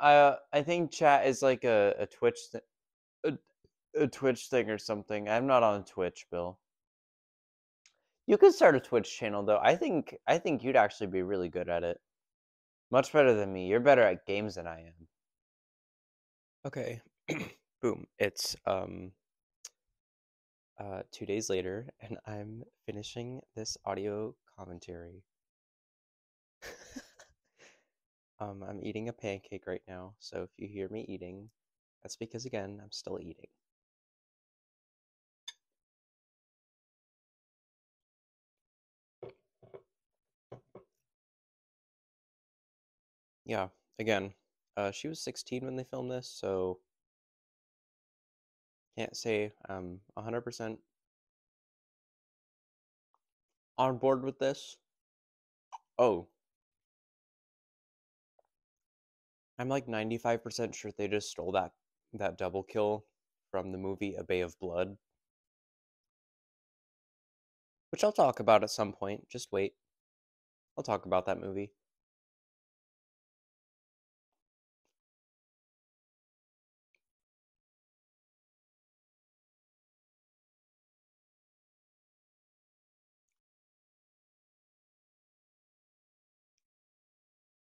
I think chat is like a Twitch a, a Twitch thing or something. I'm not on Twitch, Bill. You could start a Twitch channel though. I think you'd actually be really good at it. Much better than me. You're better at games than I am. Okay. Boom. It's 2 days later and I'm finishing this audio commentary. I'm eating a pancake right now, so if you hear me eating, that's because again, I'm still eating. Yeah, again, she was 16 when they filmed this, so can't say I'm 100% on board with this. Oh, I'm like 95% sure they just stole that double kill from the movie A Bay of Blood, which I'll talk about at some point. Just wait. I'll talk about that movie.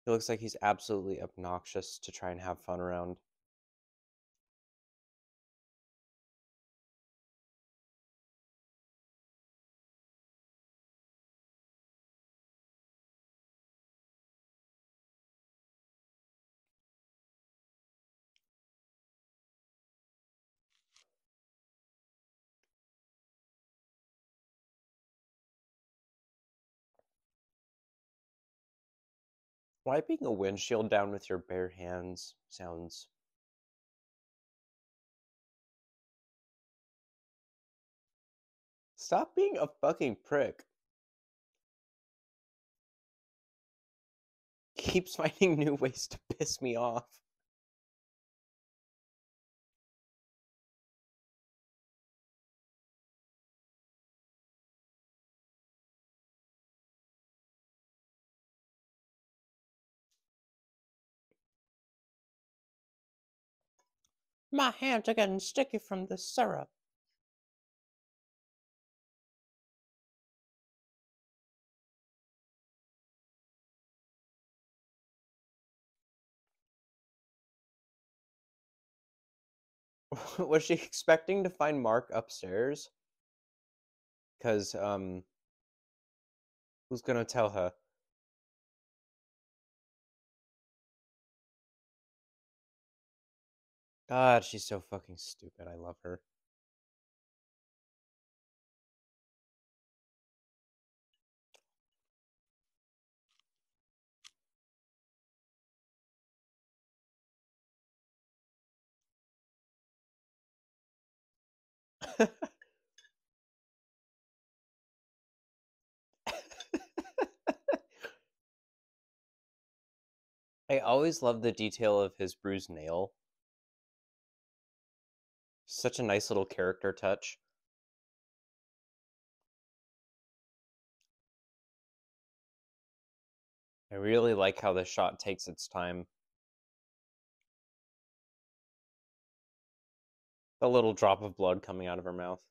He looks like he's absolutely obnoxious to try and have fun around. Wiping a windshield down with your bare hands sounds. Stop being a fucking prick. Keeps finding new ways to piss me off. My hands are getting sticky from the syrup. Was she expecting to find Mark upstairs? Because, who's gonna tell her? God, she's so fucking stupid. I love her. I always love the detail of his bruised nail. Such a nice little character touch. I really like how the shot takes its time. The little drop of blood coming out of her mouth.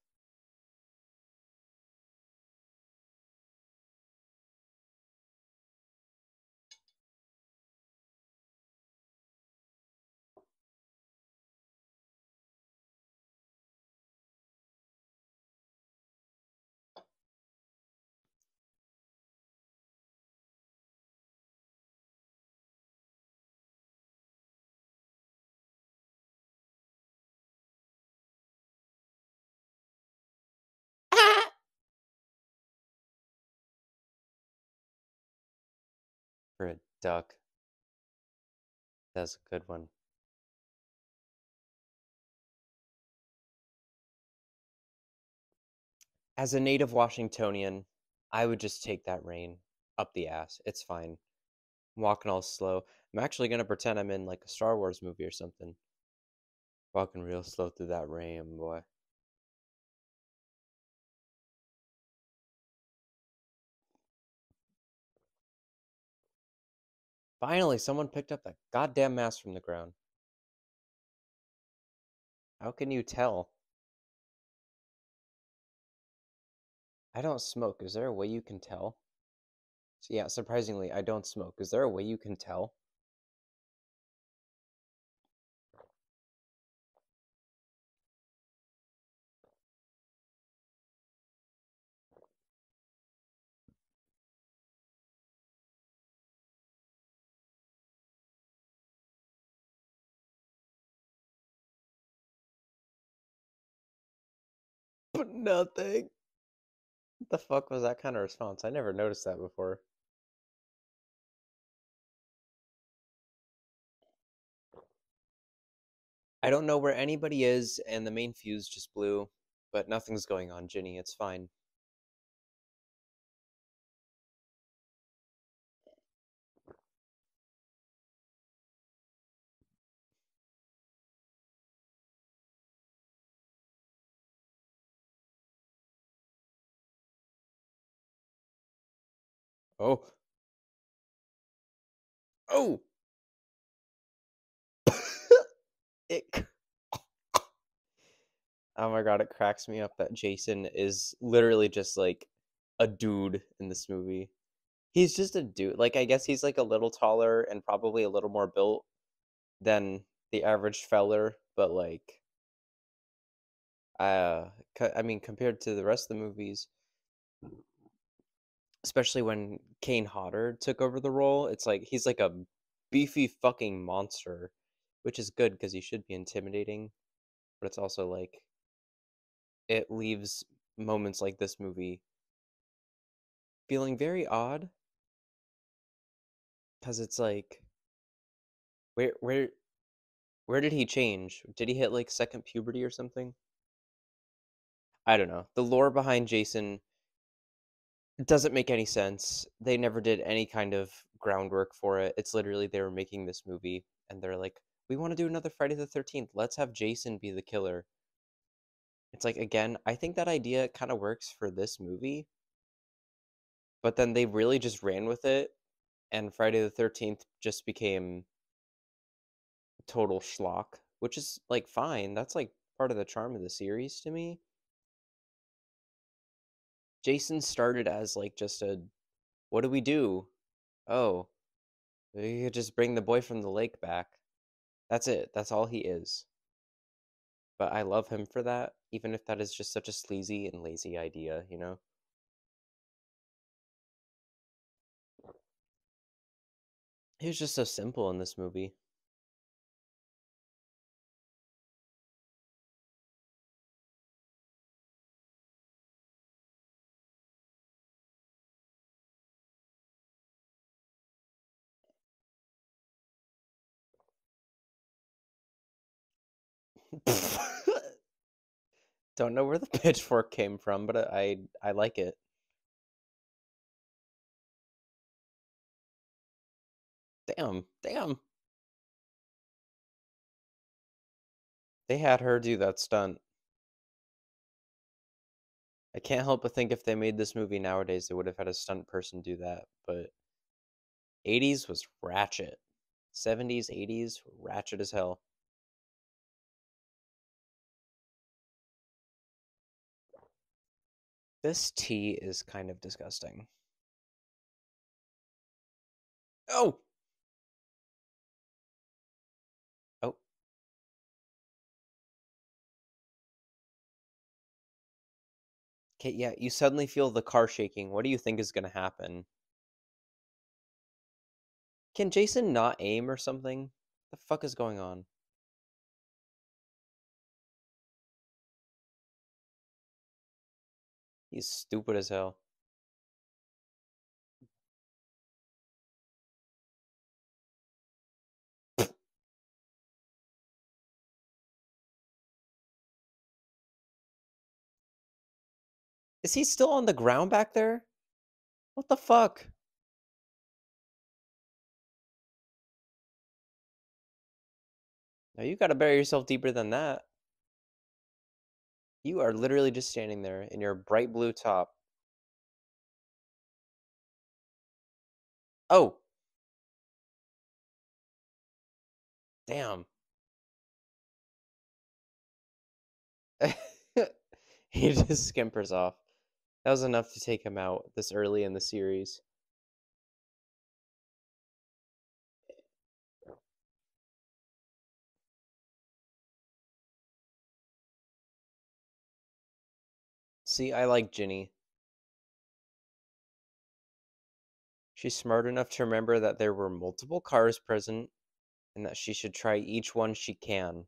For a duck. That's a good one. As a native Washingtonian, I would just take that rain up the ass. It's fine. I'm walking all slow. I'm actually gonna pretend I'm in like a Star Wars movie or something. Walking real slow through that rain, boy. Finally, someone picked up that goddamn mask from the ground. How can you tell? I don't smoke. Is there a way you can tell? So yeah, surprisingly, I don't smoke. Is there a way you can tell? But nothing. What the fuck was that kind of response? I never noticed that before. I don't know where anybody is, and the main fuse just blew, but nothing's going on, Ginny. It's fine. Oh. Oh! it. Oh my god, it cracks me up that Jason is literally just like a dude in this movie. He's just a dude. Like, I guess he's like a little taller and probably a little more built than the average feller, but like, I mean, compared to the rest of the movies, especially when Kane Hodder took over the role, it's like he's like a beefy fucking monster, which is good because he should be intimidating, but it's also like it leaves moments like this movie feeling very odd because it's like where where where did he change? Did he hit like second puberty or something? I don't know. The lore behind Jason doesn't make any sense. They never did any kind of groundwork for it. It's literally they were making this movie and they're like, "We want to do another Friday the 13th. Let's have Jason be the killer." It's like again, I think that idea kind of works for this movie, but then they really just ran with it and Friday the 13th just became total schlock, which is like fine. That's like part of the charm of the series to me. Jason started as like just a what do we do? Oh, we could just bring the boy from the lake back. That's it. That's all he is. But I love him for that, even if that is just such a sleazy and lazy idea, you know? He was just so simple in this movie. Don't know where the pitchfork came from, but I like it. Damn, damn. They had her do that stunt. I can't help but think if they made this movie nowadays, they would have had a stunt person do that. But 80s was ratchet. 70s, 80s, ratchet as hell. This tea is kind of disgusting. Oh! Oh. Okay, yeah, you suddenly feel the car shaking. What do you think is gonna happen? Can Jason not aim or something? The fuck is going on? He's stupid as hell. Is he still on the ground back there? What the fuck? No, you gotta bury yourself deeper than that. You are literally just standing there in your bright blue top. Oh, damn. He just skimpers off. That was enough to take him out this early in the series. See, I like Ginny. She's smart enough to remember that there were multiple cars present and that she should try each one she can.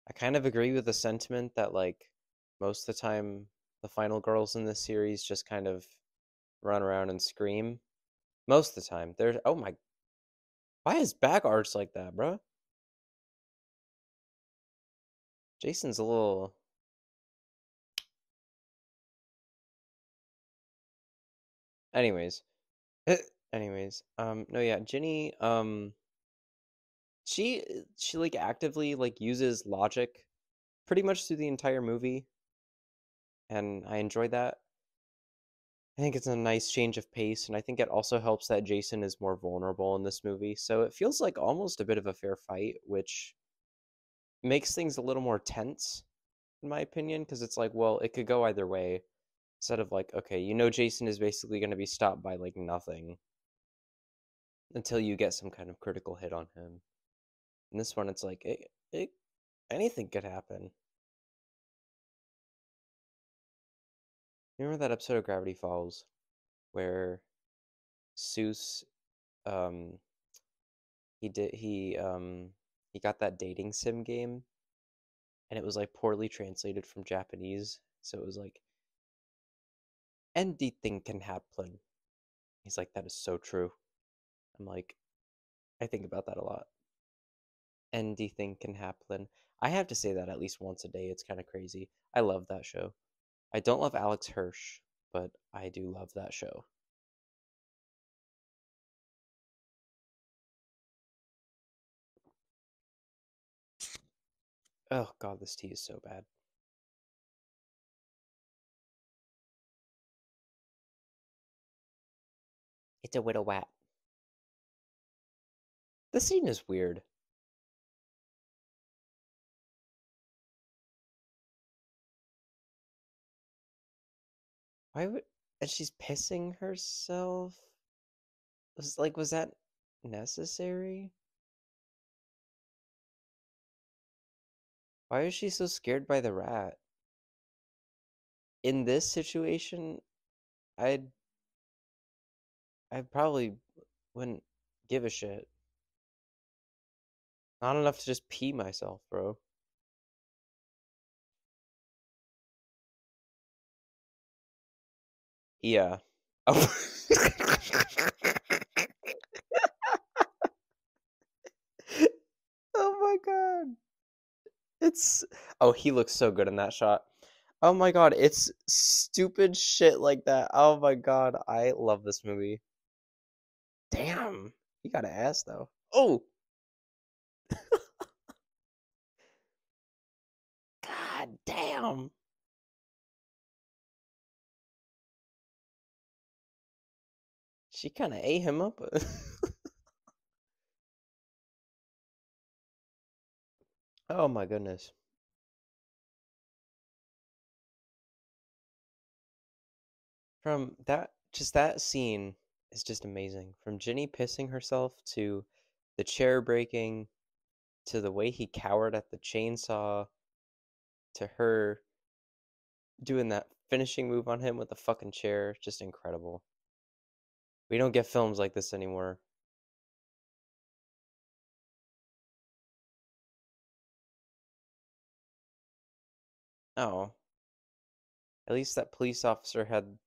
I kind of agree with the sentiment that, like, most of the time, the final girls in this series just kind of run around and scream. Most of the time. There's, oh my, why is back arch like that, bro? Jason's a little. Anyways. Anyways, no, yeah, Ginny, she like actively like uses logic pretty much through the entire movie, and I enjoy that. I think it's a nice change of pace, and I think it also helps that Jason is more vulnerable in this movie. So it feels like almost a bit of a fair fight, which makes things a little more tense, in my opinion, because it's like, well, it could go either way. Instead of like, okay, you know, Jason is basically going to be stopped by like nothing until you get some kind of critical hit on him. In this one, it's like anything could happen. You remember that episode of Gravity Falls where Seuss um he did he got that dating sim game and it was like poorly translated from Japanese. So it was like anything can happen. He's like, that is so true. I'm like, I think about that a lot. Anything can happen. I have to say that at least once a day. It's kind of crazy. I love that show. I don't love Alex Hirsch, but I do love that show. Oh god, this tea is so bad. It's a widow wat. This scene is weird. Why would and she's pissing herself? Was that necessary? Why is she so scared by the rat? In this situation, I'd I probably wouldn't give a shit. Not enough to just pee myself, bro. Yeah. Oh. Oh my god. It's oh, he looks so good in that shot. Oh my god, it's stupid shit like that. Oh my god, I love this movie. Damn. He got an ass though. Oh, god damn. She kind of ate him up. Oh my goodness. From that, just that scene is just amazing. From Ginny pissing herself to the chair breaking to the way he cowered at the chainsaw to her doing that finishing move on him with the fucking chair. Just incredible. We don't get films like this anymore. Oh, at least that police officer had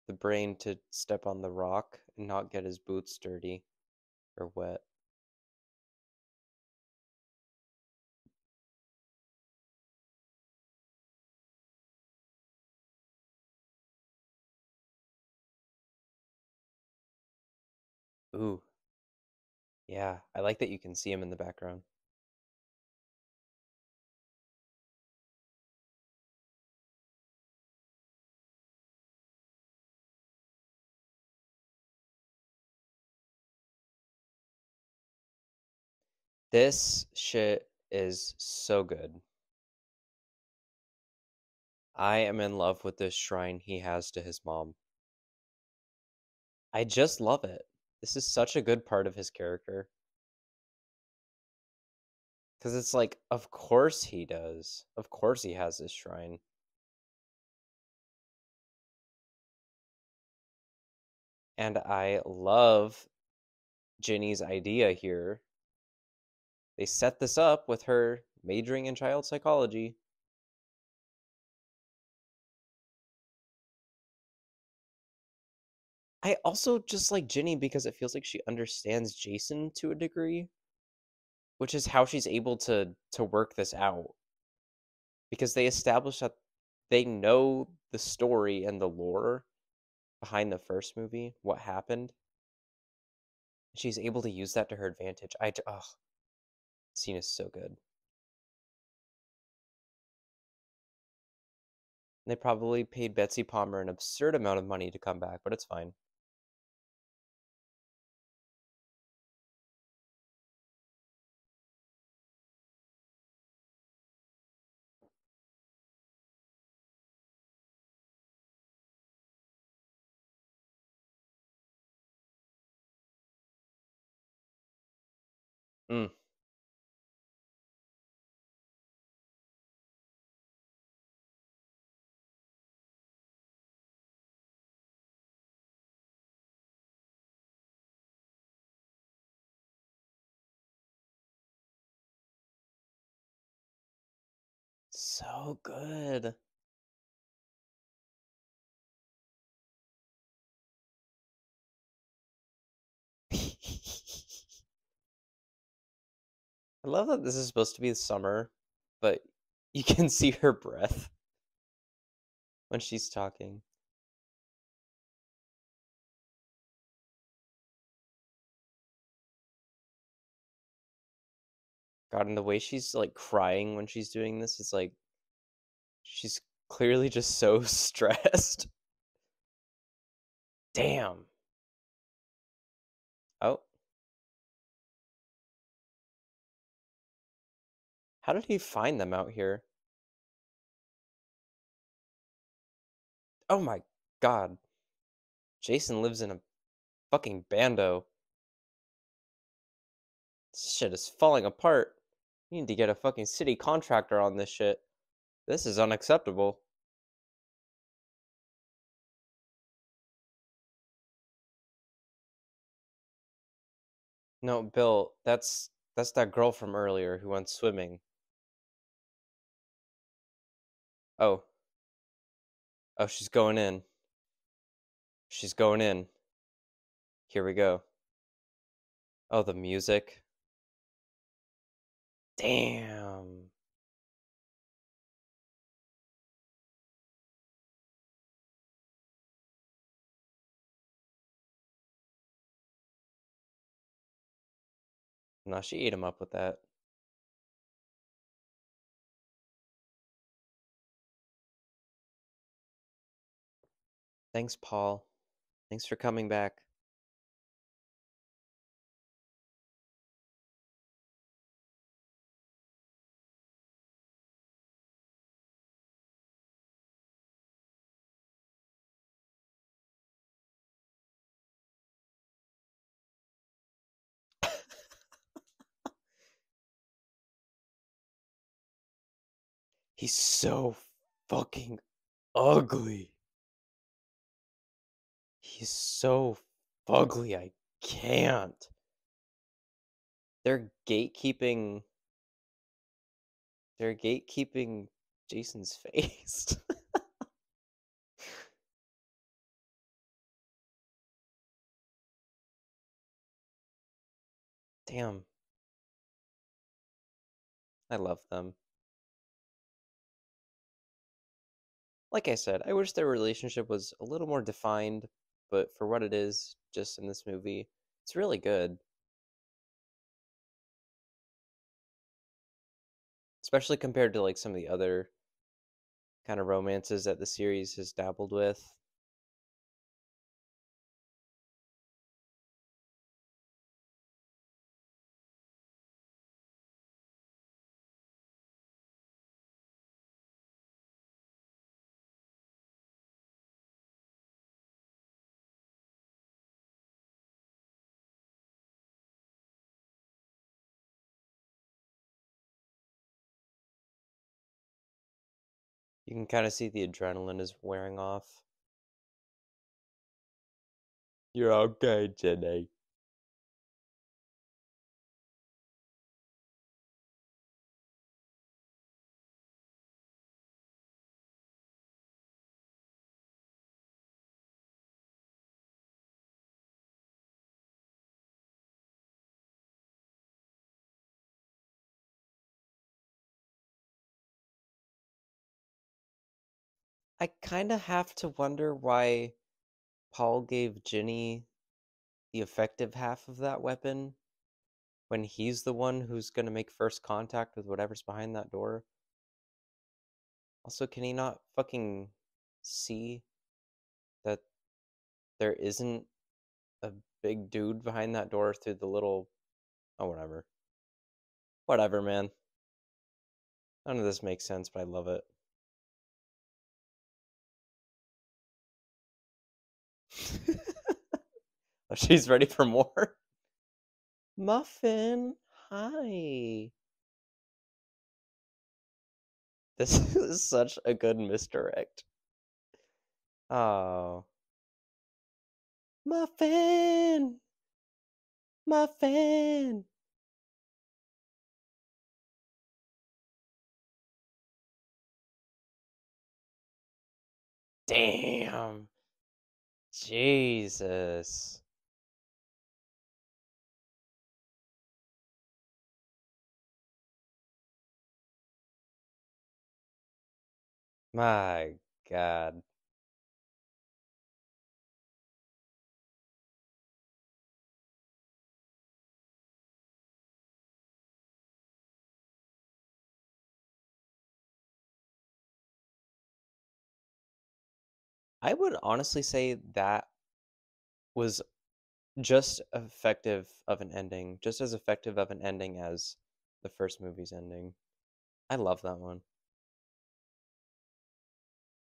the brain to step on the rock and not get his boots dirty or wet. Ooh, yeah, I like that you can see him in the background. This shit is so good. I am in love with this shrine he has to his mom. I just love it. This is such a good part of his character. Because it's like, of course he does. Of course he has this shrine. And I love Ginny's idea here. They set this up with her majoring in child psychology. I also just like Ginny because it feels like she understands Jason to a degree, which is how she's able to work this out. Because they establish that they know the story and the lore behind the first movie, what happened. She's able to use that to her advantage. Oh, the scene is so good. They probably paid Betsy Palmer an absurd amount of money to come back, but it's fine. Mm. So good. I love that this is supposed to be the summer, but you can see her breath when she's talking. God, and the way she's like crying when she's doing this, it's like she's clearly just so stressed. Damn. Oh, how did he find them out here? Oh my god. Jason lives in a fucking bando. This shit is falling apart. You need to get a fucking city contractor on this shit. This is unacceptable. No, Bill, that's that girl from earlier who went swimming. Oh. Oh, she's going in. She's going in. Here we go. Oh, the music. Damn. No, she ate him up with that. Thanks, Paul. Thanks for coming back. He's so fucking ugly. He's so fugly. I can't. They're gatekeeping. They're gatekeeping Jason's face. Damn. I love them. Like I said, I wish their relationship was a little more defined, but for what it is, just in this movie, it's really good. Especially compared to like some of the other kind of romances that the series has dabbled with. You can kind of see the adrenaline is wearing off. You're okay, Jenny. I kind of have to wonder why Paul gave Ginny the effective half of that weapon when he's the one who's going to make first contact with whatever's behind that door. Also, can he not fucking see that there isn't a big dude behind that door through the little. Oh, whatever. Whatever, man. None of this makes sense, but I love it. Oh, she's ready for more? Muffin, hi. This is such a good misdirect. Oh. Muffin! Muffin! Damn. Jesus. My God. I would honestly say that was just effective of an ending, just as effective of an ending as the first movie's ending. I love that one.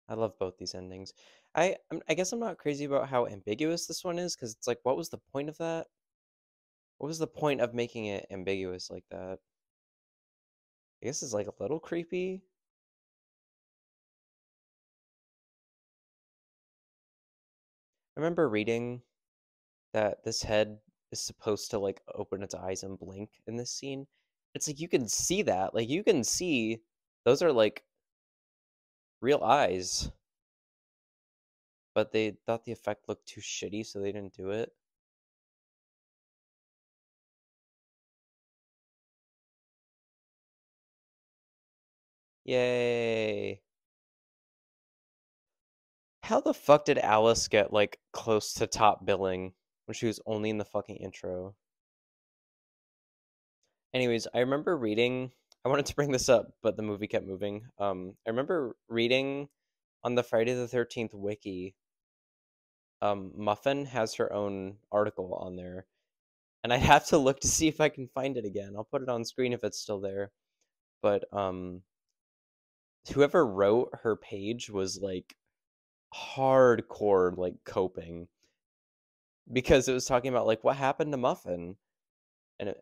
I love both these endings. I guess I'm not crazy about how ambiguous this one is because it's like, what was the point of that? What was the point of making it ambiguous like that? I guess it's like a little creepy. I remember reading that this head is supposed to like open its eyes and blink in this scene. It's like you can see that. Like you can see those are like real eyes. but they thought the effect looked too shitty, so they didn't do it. Yay. How the fuck did Alice get, like, close to top billing when she was only in the fucking intro? Anyways, I remember reading, I wanted to bring this up, but the movie kept moving. I remember reading on the Friday the 13th wiki, Muffin has her own article on there, and I have to look to see if I can find it again. I'll put it on screen if it's still there. But whoever wrote her page was like hardcore like coping because it was talking about like what happened to Muffin,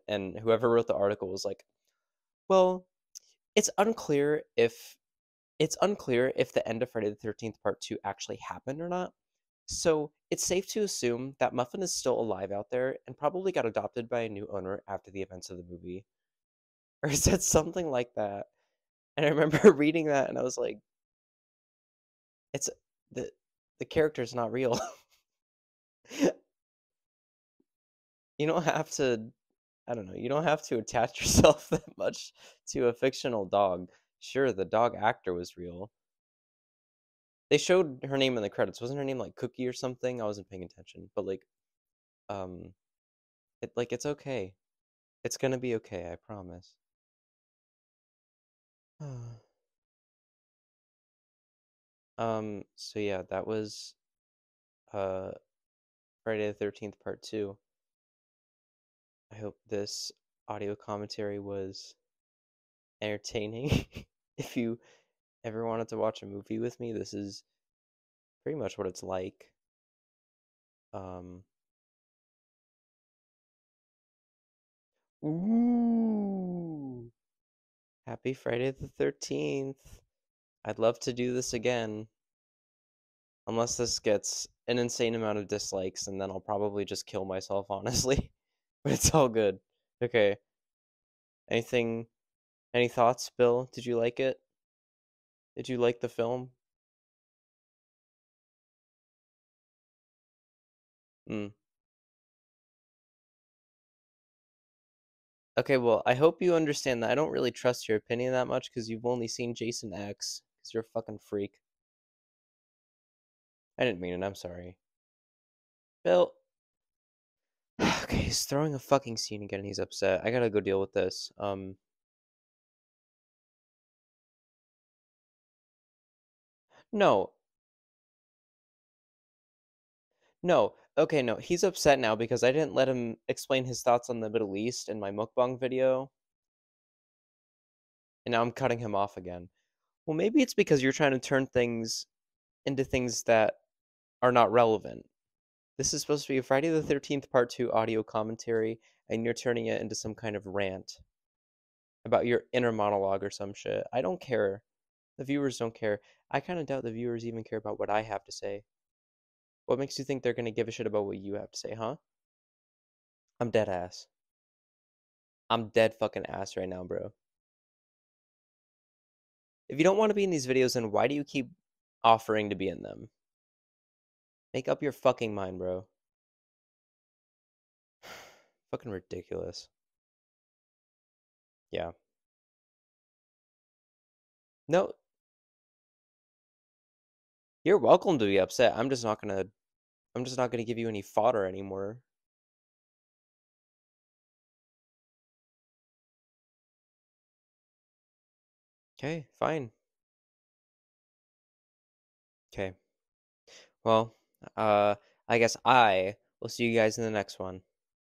and whoever wrote the article was like, well, it's unclear if the end of Friday the 13th Part 2 actually happened or not. So it's safe to assume that Muffin is still alive out there and probably got adopted by a new owner after the events of the movie. Or said something like that. And I remember reading that and I was like, it's the the character's not real. You don't have to, I don't know, you don't have to attach yourself that much to a fictional dog. Sure, the dog actor was real. They showed her name in the credits. Wasn't her name like Cookie or something? I wasn't paying attention. But like, um, it's okay. It's gonna be okay, I promise. So yeah, that was uh Friday the 13th Part 2. I hope this audio commentary was entertaining. If you ever wanted to watch a movie with me, this is pretty much what it's like. Um, ooh, happy Friday the 13th. I'd love to do this again, unless this gets an insane amount of dislikes, and then I'll probably just kill myself, honestly. But it's all good. Okay. Anything, any thoughts, Bill? Did you like it? Did you like the film? Mm. Okay, well, I hope you understand that I don't really trust your opinion that much because you've only seen Jason X, because you're a fucking freak. I didn't mean it, I'm sorry. Bill. Okay, he's throwing a fucking scene again and he's upset. I gotta go deal with this. No. No. Okay, no. He's upset now because I didn't let him explain his thoughts on the Middle East in my mukbang video, and now I'm cutting him off again. Well, maybe it's because you're trying to turn things into things that are not relevant. This is supposed to be a Friday the 13th Part 2 audio commentary, and you're turning it into some kind of rant about your inner monologue or some shit. I don't care. The viewers don't care. I kind of doubt the viewers even care about what I have to say. What makes you think they're going to give a shit about what you have to say, huh? I'm dead ass. I'm dead fucking ass right now, bro. If you don't want to be in these videos, then why do you keep offering to be in them? Make up your fucking mind, bro. Fucking ridiculous. Yeah. No, you're welcome to be upset. I'm just not gonna give you any fodder anymore. Okay, fine. Okay. Well, uh, I guess I will see you guys in the next one.